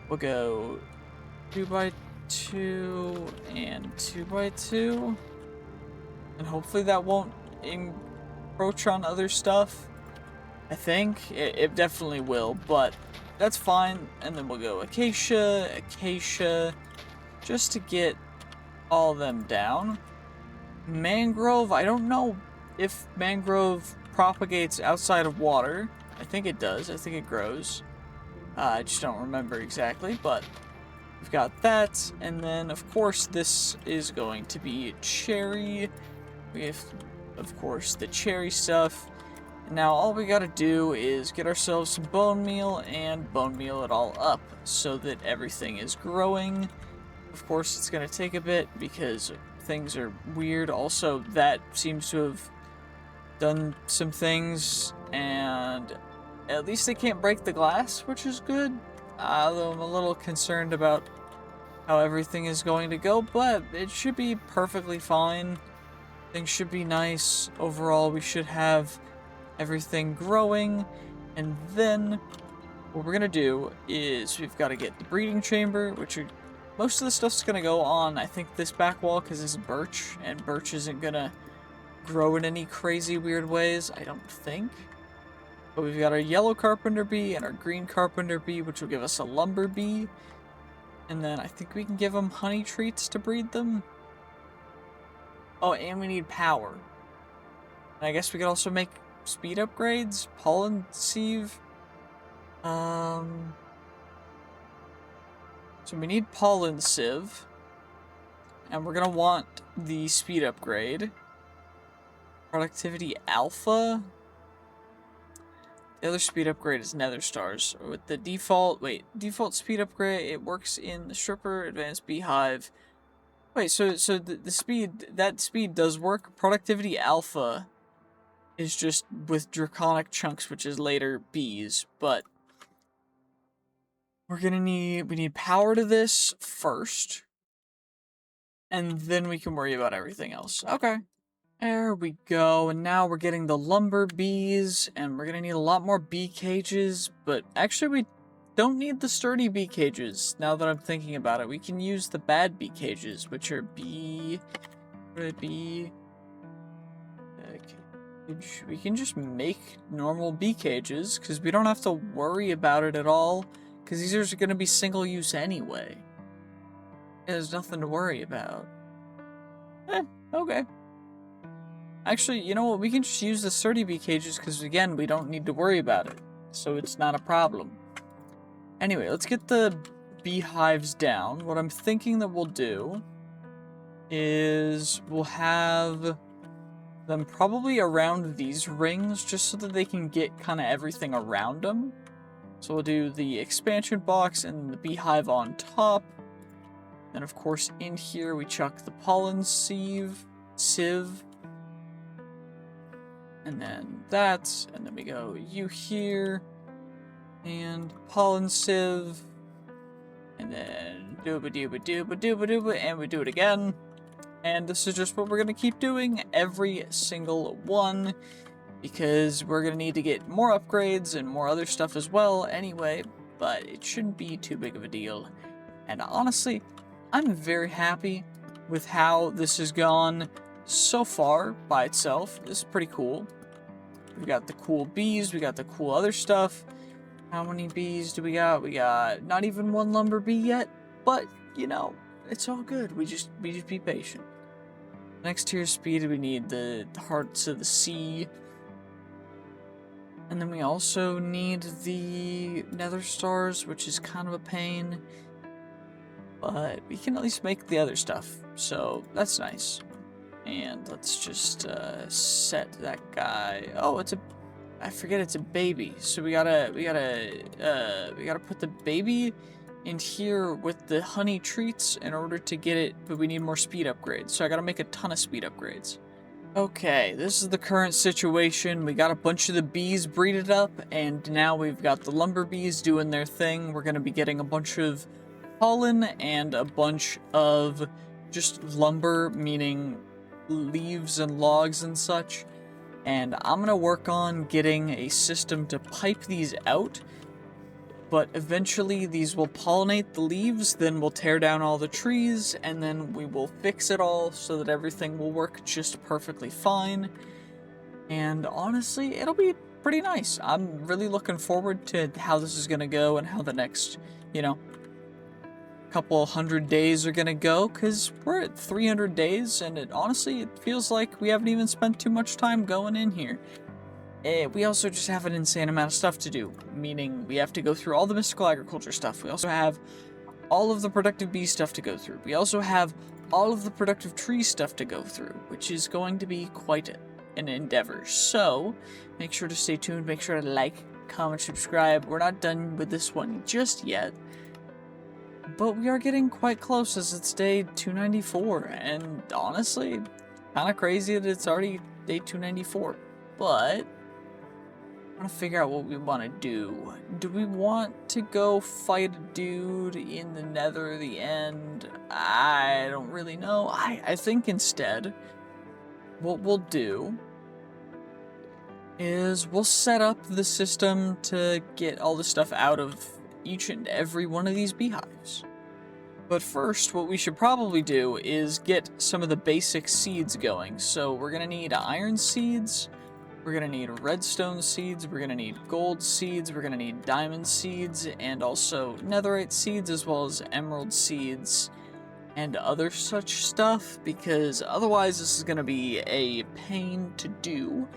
we'll go 2x2 and 2x2, and hopefully that won't encroach on other stuff. I think it definitely will, but that's fine. And then we'll go acacia, acacia, just to get all of them down. Mangrove, I don't know if mangrove propagates outside of water. I think it does. I think it grows. I just don't remember exactly, but we've got that. And then, of course, this is going to be cherry. We have, of course, the cherry stuff. And now all we gotta do is get ourselves some bone meal and bone meal it all up so that everything is growing. Of course, it's gonna take a bit because things are weird. Also, that seems to have done some things, and at least they can't break the glass, which is good. Although I'm a little concerned about how everything is going to go, but it should be perfectly fine. Things should be nice. Overall, we should have everything growing, and then what we're gonna do is we've got to get the breeding chamber, which are, most of the stuff's gonna go on, I think, this back wall, because this is birch, and birch isn't gonna grow in any crazy weird ways, I don't think. But we've got our yellow carpenter bee and our green carpenter bee, which will give us a lumber bee. And then I think we can give them honey treats to breed them. Oh, and we need power. And I guess we could also make speed upgrades, pollen sieve. So we need pollen sieve. And we're gonna want the speed upgrade. Productivity alpha. The other speed upgrade is nether stars. With the default speed upgrade, it works in the stripper, advanced beehive. Wait, so the speed, that speed does work. Productivity alpha is just with draconic chunks, which is later bees, but we need power to this first, and then we can worry about everything else. Okay. There we go, and now we're getting the lumber bees, and we're gonna need a lot more bee cages, but actually we don't need the sturdy bee cages, now that I'm thinking about it. We can use the bad bee cages, which are bee... what would it be? We can just make normal bee cages, because we don't have to worry about it at all, because these are going to be single use anyway. There's nothing to worry about. Okay. Actually, you know what? We can just use the sturdy bee cages, because again, we don't need to worry about it. So it's not a problem. Anyway, let's get the beehives down. What I'm thinking that we'll do is we'll have them probably around these rings, just so that they can get kind of everything around them. So we'll do the expansion box and the beehive on top. Then of course in here we chuck the pollen sieve. And then that, and then we go you here, and pollen sieve, and then dooba dooba dooba dooba dooba, and we do it again. And this is just what we're going to keep doing every single one, because we're going to need to get more upgrades and more other stuff as well anyway, but it shouldn't be too big of a deal. And honestly, I'm very happy with how this has gone so far by itself. This is pretty cool. We got the cool bees, we got the cool other stuff. How many bees do we got? We got not even one lumber bee yet, but you know, it's all good. We just be patient. Next tier speed, we need the hearts of the sea. And then we also need the nether stars, which is kind of a pain. But we can at least make the other stuff, so that's nice. And let's just set that guy. Oh, I forget it's a baby. So we gotta put the baby in here with the honey treats in order to get it, but we need more speed upgrades. So I gotta make a ton of speed upgrades. Okay, this is the current situation. We got a bunch of the bees breeded up, and now we've got the lumber bees doing their thing. We're gonna be getting a bunch of pollen and a bunch of just lumber, meaning leaves and logs and such. And I'm gonna work on getting a system to pipe these out, but eventually these will pollinate the leaves, then we'll tear down all the trees, and then we will fix it all so that everything will work just perfectly fine. And honestly, it'll be pretty nice. I'm really looking forward to how this is gonna go and how the next, you know, couple 100 days are gonna go, because we're at 300 days, and honestly, it feels like we haven't even spent too much time going in here. We also just have an insane amount of stuff to do, meaning we have to go through all the mystical agriculture stuff. We also have all of the productive bee stuff to go through. We also have all of the productive tree stuff to go through, which is going to be quite an endeavor. So, make sure to stay tuned, make sure to like, comment, subscribe. We're not done with this one just yet, but we are getting quite close, as it's day 294, and honestly, kind of crazy that it's already day 294, but I want to figure out what we want to do. Do we want to go fight a dude in the nether, the end? I don't really know. I think instead, what we'll do is we'll set up the system to get all the stuff out of each and every one of these beehives. But first, what we should probably do is get some of the basic seeds going. So we're going to need iron seeds, we're going to need redstone seeds, we're going to need gold seeds, we're going to need diamond seeds, and also netherite seeds, as well as emerald seeds, and other such stuff, because otherwise this is going to be a pain to do.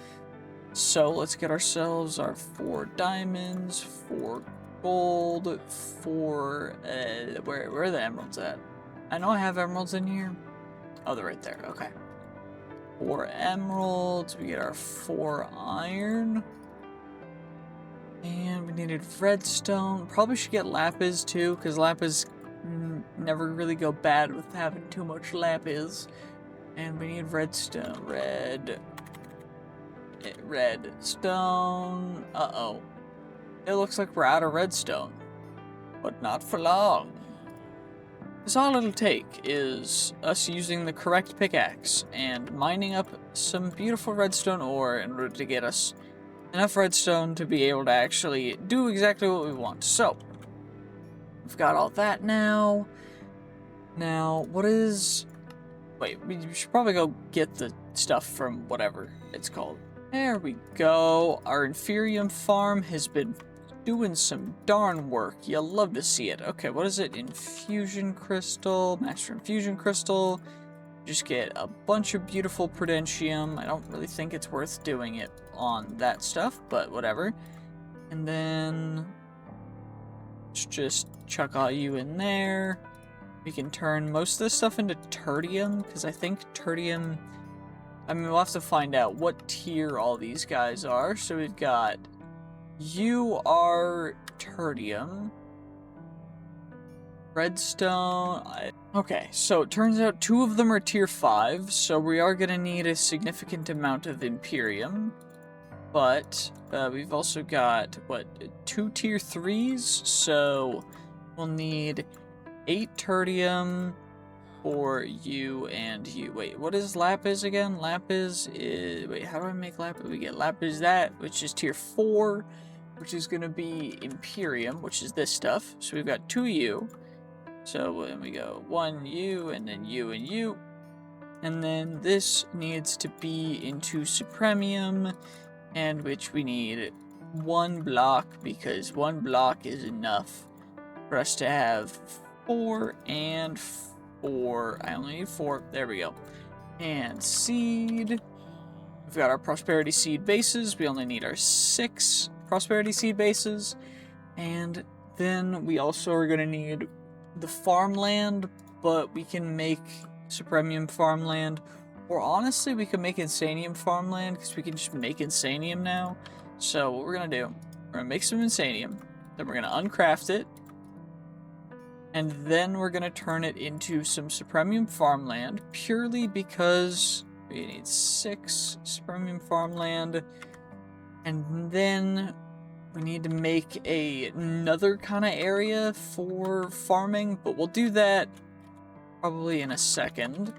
So let's get ourselves our 4 diamonds, 4 gold, 4, where are the emeralds at? I know I have emeralds in here. Oh, they're right there, okay. 4 emeralds, we get our 4 iron. And we needed redstone. Probably should get lapis too, because lapis never really go bad with having too much lapis. And we need redstone, redstone. Uh-oh. It looks like we're out of redstone. But not for long. Because all it'll take is us using the correct pickaxe and mining up some beautiful redstone ore in order to get us enough redstone to be able to actually do exactly what we want. So, we've got all that now. Now, what is... Wait, we should probably go get the stuff from whatever it's called. There we go. Our Inferium farm has been doing some darn work. You'll love to see it. Okay, what is it? Infusion crystal, master infusion crystal. Just get a bunch of beautiful prudentium. I don't really think it's worth doing it on that stuff, but whatever. And then let's just chuck all you in there. We can turn most of this stuff into tertium, because I think tertium... I mean, we'll have to find out what tier all these guys are. So we've got... You are tertium. Redstone... Okay, so it turns out 2 of them are tier 5, so we are going to need a significant amount of Imperium. But we've also got, what, 2 tier 3s? So we'll need 8 tertium for you and you. Wait, what is lapis again? Lapis is... Wait, how do I make lapis? We get lapis that, which is tier 4, which is going to be Imperium, which is this stuff. So we've got 2 you. So then we go 1 you, and then you and you. And then this needs to be into Supremium, and which we need 1 block, because 1 block is enough for us to have 4 and 4. I only need 4. There we go. And seed. We've got our prosperity seed bases. We only need our 6 prosperity seed bases. And then we also are going to need the farmland, but we can make Supremium farmland. Or honestly, we can make Insanium farmland, because we can just make Insanium now. So what we're going to do, we're going to make some Insanium. Then we're going to uncraft it. And then we're going to turn it into some Supremium farmland, purely because we need 6 Supremium farmland. And then we need to make another kind of area for farming, but we'll do that probably in a second,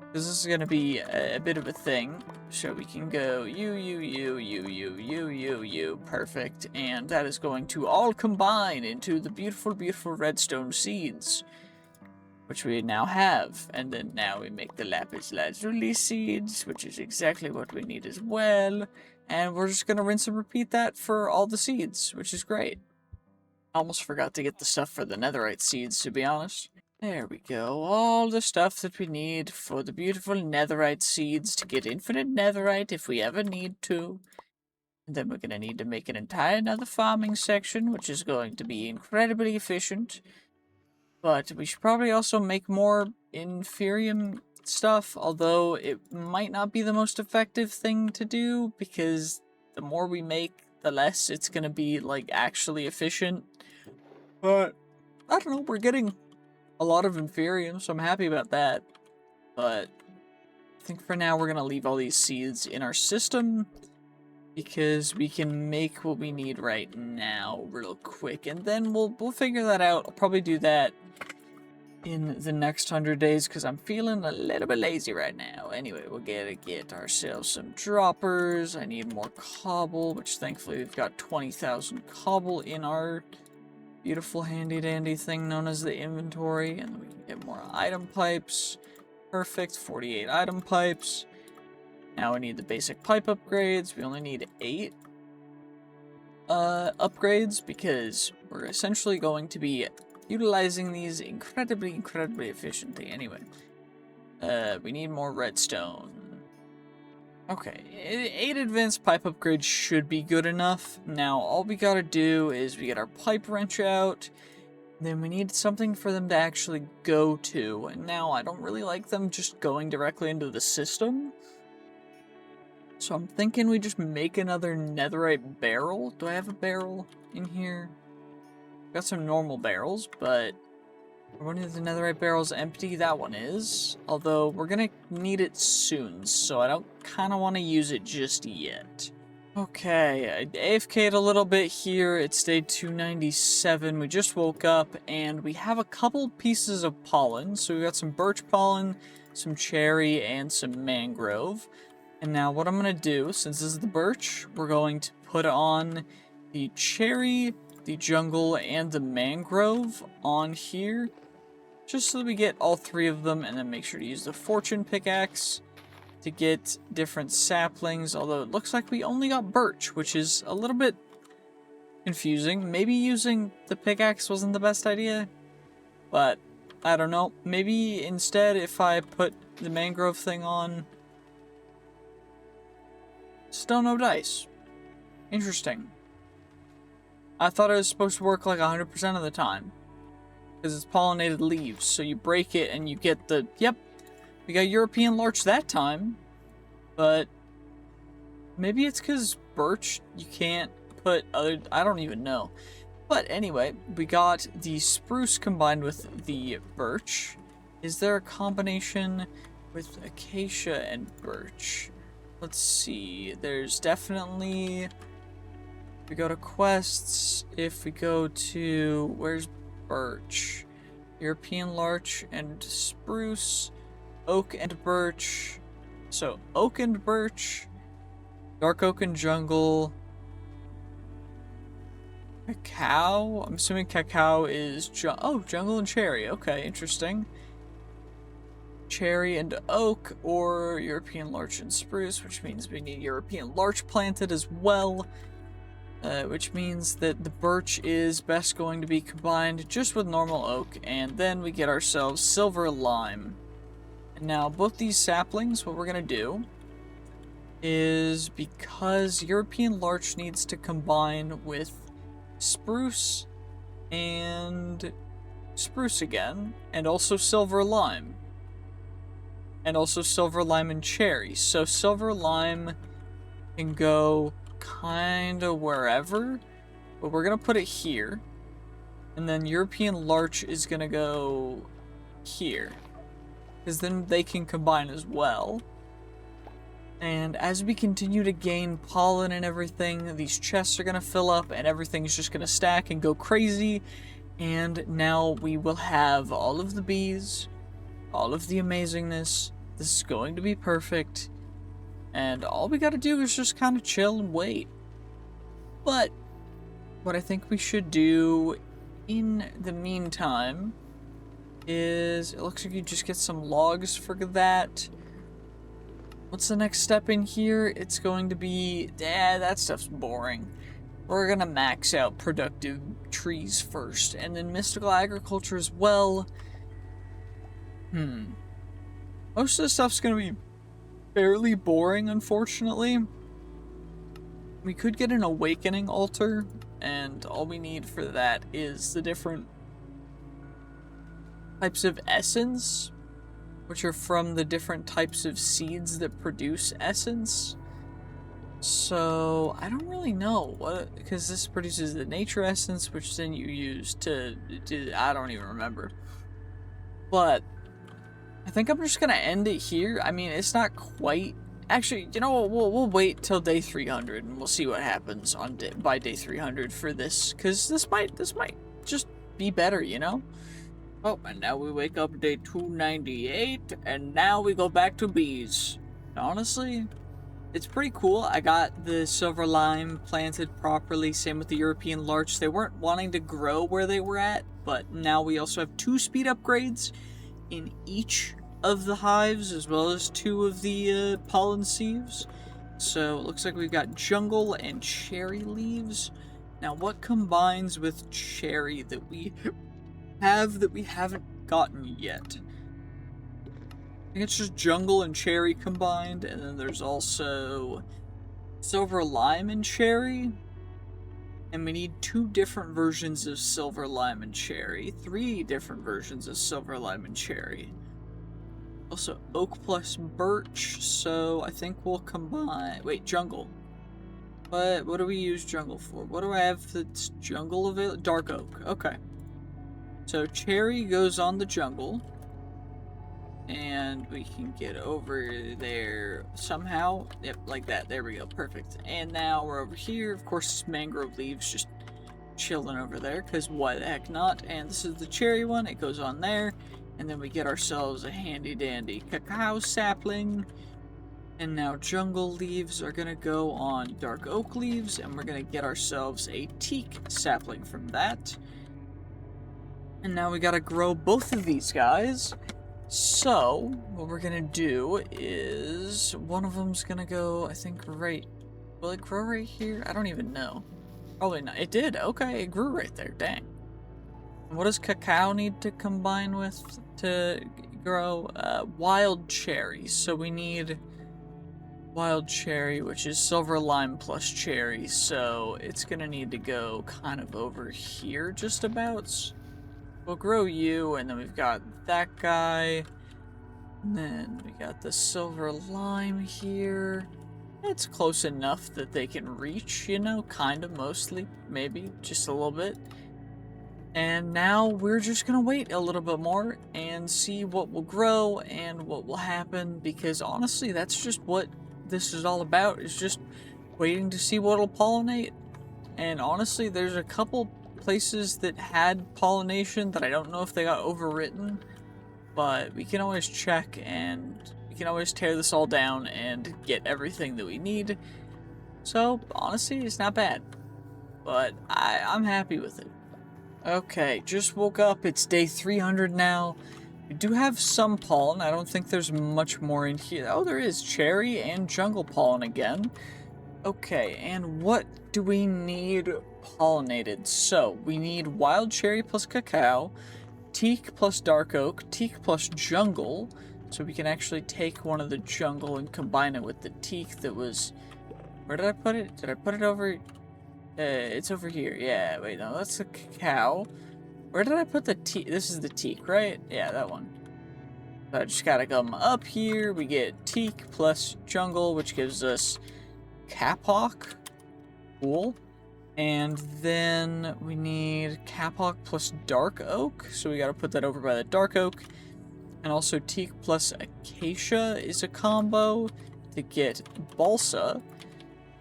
because this is going to be a bit of a thing. So we can go you, perfect, and that is going to all combine into the beautiful, beautiful redstone seeds, which we now have. And then now we make the lapis lazuli seeds, which is exactly what we need as well. And we're just going to rinse and repeat that for all the seeds, which is great. I almost forgot to get the stuff for the netherite seeds, to be honest. There we go. All the stuff that we need for the beautiful netherite seeds to get infinite netherite if we ever need to. And then we're going to need to make an entire another farming section, which is going to be incredibly efficient. But we should probably also make more Inferium stuff, although it might not be the most effective thing to do, because the more we make, the less it's gonna be, like, actually efficient. But, I don't know, we're getting a lot of Inferium, so I'm happy about that. But I think for now we're gonna leave all these seeds in our system, because we can make what we need right now real quick, and then we'll figure that out. I'll probably do that in the next 100 days because I'm feeling a little bit lazy right now. Anyway, we'll get ourselves some droppers. I need more cobble, which thankfully we've got 20,000 cobble in our beautiful handy dandy thing known as the inventory. And we can get more item pipes. Perfect, 48 item pipes. Now we need the basic pipe upgrades. We only need 8 upgrades because we're essentially going to be utilizing these incredibly efficiently. Anyway, we need more redstone. Okay, 8 advanced pipe upgrades should be good enough. Now, all we gotta do is we get our pipe wrench out, then we need something for them to actually go to. And now, I don't really like them just going directly into the system. So I'm thinking we just make another netherite barrel. Do I have a barrel in here? Got some normal barrels, but one of the netherite barrels empty. That one is. Although, we're gonna need it soon, so I don't kind of want to use it just yet. Okay, I AFK'd a little bit here. It's day 297. We just woke up, and we have a couple pieces of pollen. So we got some birch pollen, some cherry, and some mangrove. And now what I'm going to do, since this is the birch, we're going to put on the cherry, the jungle, and the mangrove on here. Just so that we get all 3 of them, and then make sure to use the fortune pickaxe to get different saplings. Although it looks like we only got birch, which is a little bit confusing. Maybe using the pickaxe wasn't the best idea, but I don't know. Maybe instead if I put the mangrove thing on... Still no dice. Interesting. I thought it was supposed to work like 100% of the time. Because it's pollinated leaves, so you break it and you get the... Yep, we got European larch that time. But maybe it's because birch, you can't put other... I don't even know. But anyway, we got the spruce combined with the birch. Is there a combination with acacia and birch? Let's see, there's definitely, if we go to quests, if we go to, where's birch? European larch and spruce, oak and birch. So, oak and birch, dark oak and jungle, cacao. I'm assuming cacao is, jungle and cherry. Okay, interesting. Cherry and oak, or European larch and spruce, which means we need European larch planted as well, which means that the birch is best going to be combined just with normal oak, and then we get ourselves silver lime. And now both these saplings, what we're going to do is, because European larch needs to combine with spruce and spruce again, and also silver lime. And also silver lime and cherry. So silver lime can go kinda wherever, but we're gonna put it here. And then European larch is gonna go here, because then they can combine as well. And as we continue to gain pollen and everything, these chests are gonna fill up and everything's just gonna stack and go crazy. And now we will have all of the bees, all of the amazingness. This is going to be perfect. And all we gotta do is just kind of chill and wait. But what I think we should do in the meantime is, it looks like you just get some logs for that. What's the next step in here? It's going to be, that stuff's boring. We're gonna max out productive trees first, and then mystical agriculture as well. Most of the stuff's gonna be fairly boring, unfortunately. We could get an awakening altar, and all we need for that is the different types of essence, which are from the different types of seeds that produce essence. So, I don't really know what, because this produces the nature essence, which then you use to I don't even remember. But I think I'm just gonna end it here. I mean, it's not quite. Actually, you know what? We'll wait till day 300 and we'll see what happens on by day 300 for this, because this might just be better, you know. Oh, and now we wake up day 298, and now we go back to bees. Honestly, it's pretty cool. I got the silver lime planted properly, same with the European larch. They weren't wanting to grow where they were at, but now we also have 2 speed upgrades in each of the hives, as well as 2 of the pollen sieves. So it looks like we've got jungle and cherry leaves. Now, what combines with cherry that we haven't gotten yet? I think it's just jungle and cherry combined, and then there's also silver lime and cherry. And we need 2 different versions of silver lime and cherry, 3 different versions of silver lime and cherry. Also oak plus birch, so I think we'll combine. Wait, jungle. What do we use jungle for? What do I have that's jungle available? Dark oak. Okay. So cherry goes on the jungle. And we can get over there somehow. Yep, like that. There we go. Perfect. And now we're over here. Of course, mangrove leaves just chilling over there, because why the heck not? And this is the cherry one. It goes on there. And then we get ourselves a handy dandy cacao sapling. And now jungle leaves are going to go on dark oak leaves. And we're going to get ourselves a teak sapling from that. And now we got to grow both of these guys. So, what we're gonna do is, one of them's gonna go, I think, right, will it grow right here? I don't even know. Probably not. It did, okay, it grew right there, dang. And what does cacao need to combine with to grow? Wild cherries. So we need wild cherry, which is silver lime plus cherry, so it's gonna need to go kind of over here just about. We'll grow you, and then we've got that guy. And then we got the silver lime here. It's close enough that they can reach, you know, kind of, mostly, maybe, just a little bit. And now we're just gonna wait a little bit more and see what will grow and what will happen, because honestly, that's just what this is all about, is just waiting to see what'll pollinate. And honestly, there's a couple places that had pollination that I don't know if they got overwritten, but we can always check, and we can always tear this all down and get everything that we need. So honestly, it's not bad, but I'm happy with it. Okay, just woke up. It's day 300 now. We do have some pollen. I don't think there's much more in here. Oh, there is cherry and jungle pollen again. Okay, and what do we need pollinated? So, we need wild cherry plus cacao, teak plus dark oak, teak plus jungle, so we can actually take one of the jungle and combine it with the teak that was... Where did I put it? Did I put it over... it's over here. Yeah, wait, no, that's the cacao. Where did I put the teak? This is the teak, right? Yeah, that one. So I just gotta come up here. We get teak plus jungle, which gives us Kapok. Cool. And then we need Kapok plus dark oak, so we gotta put that over by the dark oak. And also teak plus acacia is a combo to get balsa.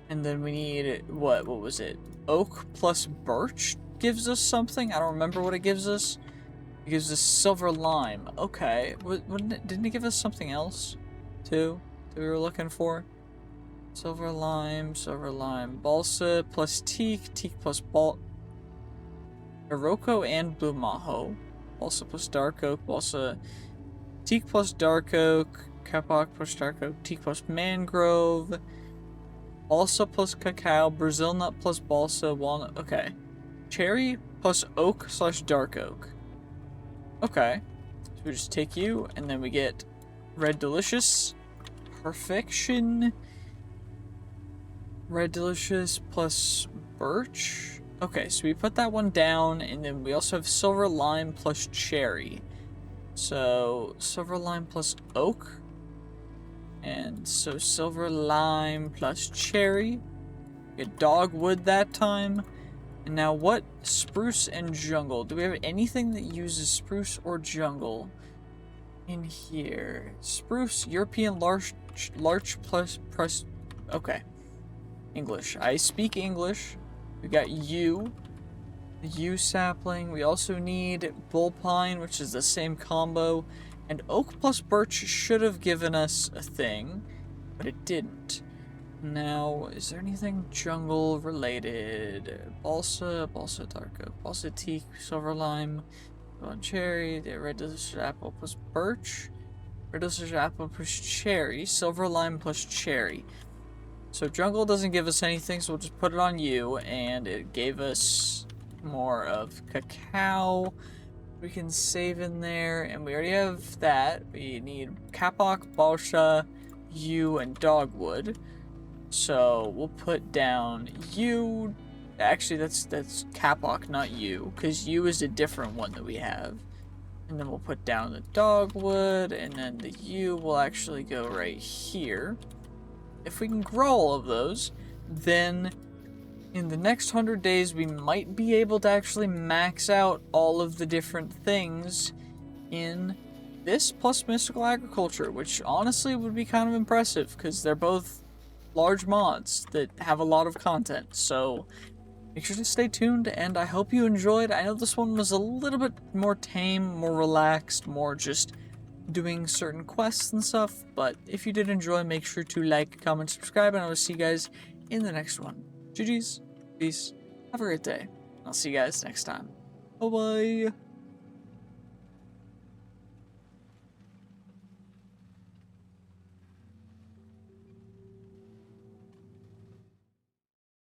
And then we need, what was it? Oak plus birch gives us something? I don't remember what it gives us. It gives us silver lime. Okay. Didn't it give us something else, too, that we were looking for? Silver lime. Balsa plus teak. Teak plus Iroko and blue maho. Balsa plus dark oak. Balsa. Teak plus dark oak. Kapok plus dark oak. Teak plus mangrove. Balsa plus cacao. Brazil nut plus balsa. Walnut. Okay. Cherry plus oak slash dark oak. Okay. So we just take you, and then we get red delicious. Perfection. Red delicious plus birch. Okay, so we put that one down, and then we also have silver lime plus cherry. So silver lime plus oak. And so silver lime plus cherry. Get dogwood that time. And now what? Spruce and jungle. Do we have anything that uses spruce or jungle in here? Spruce, European larch plus press. Okay. English. I speak English. We got you. the yew sapling. We also need bull pine, which is the same combo. And oak plus birch should have given us a thing, but it didn't. Now, is there anything jungle related? Balsa dark oak, balsa teak, silver lime, cherry, the red delicious apple plus birch, red delicious apple plus cherry, silver lime plus cherry. So jungle doesn't give us anything, so we'll just put it on you, and it gave us more of cacao. We can save in there, and we already have that. We need kapok, balsa, yew, and dogwood. So we'll put down yew. Actually, that's kapok, not yew, because yew is a different one that we have. And then we'll put down the dogwood, and then the yew will actually go right here. If we can grow all of those, then in the next 100 days we might be able to actually max out all of the different things in this plus mystical agriculture, which honestly would be kind of impressive because they're both large mods that have a lot of content. So make sure to stay tuned, and I hope you enjoyed. I know this one was a little bit more tame, more relaxed, more just doing certain quests and stuff, but if you did enjoy, make sure to like, comment, subscribe, and I will see you guys in the next one. GG's, peace, have a great day. I'll see you guys next time. Bye bye.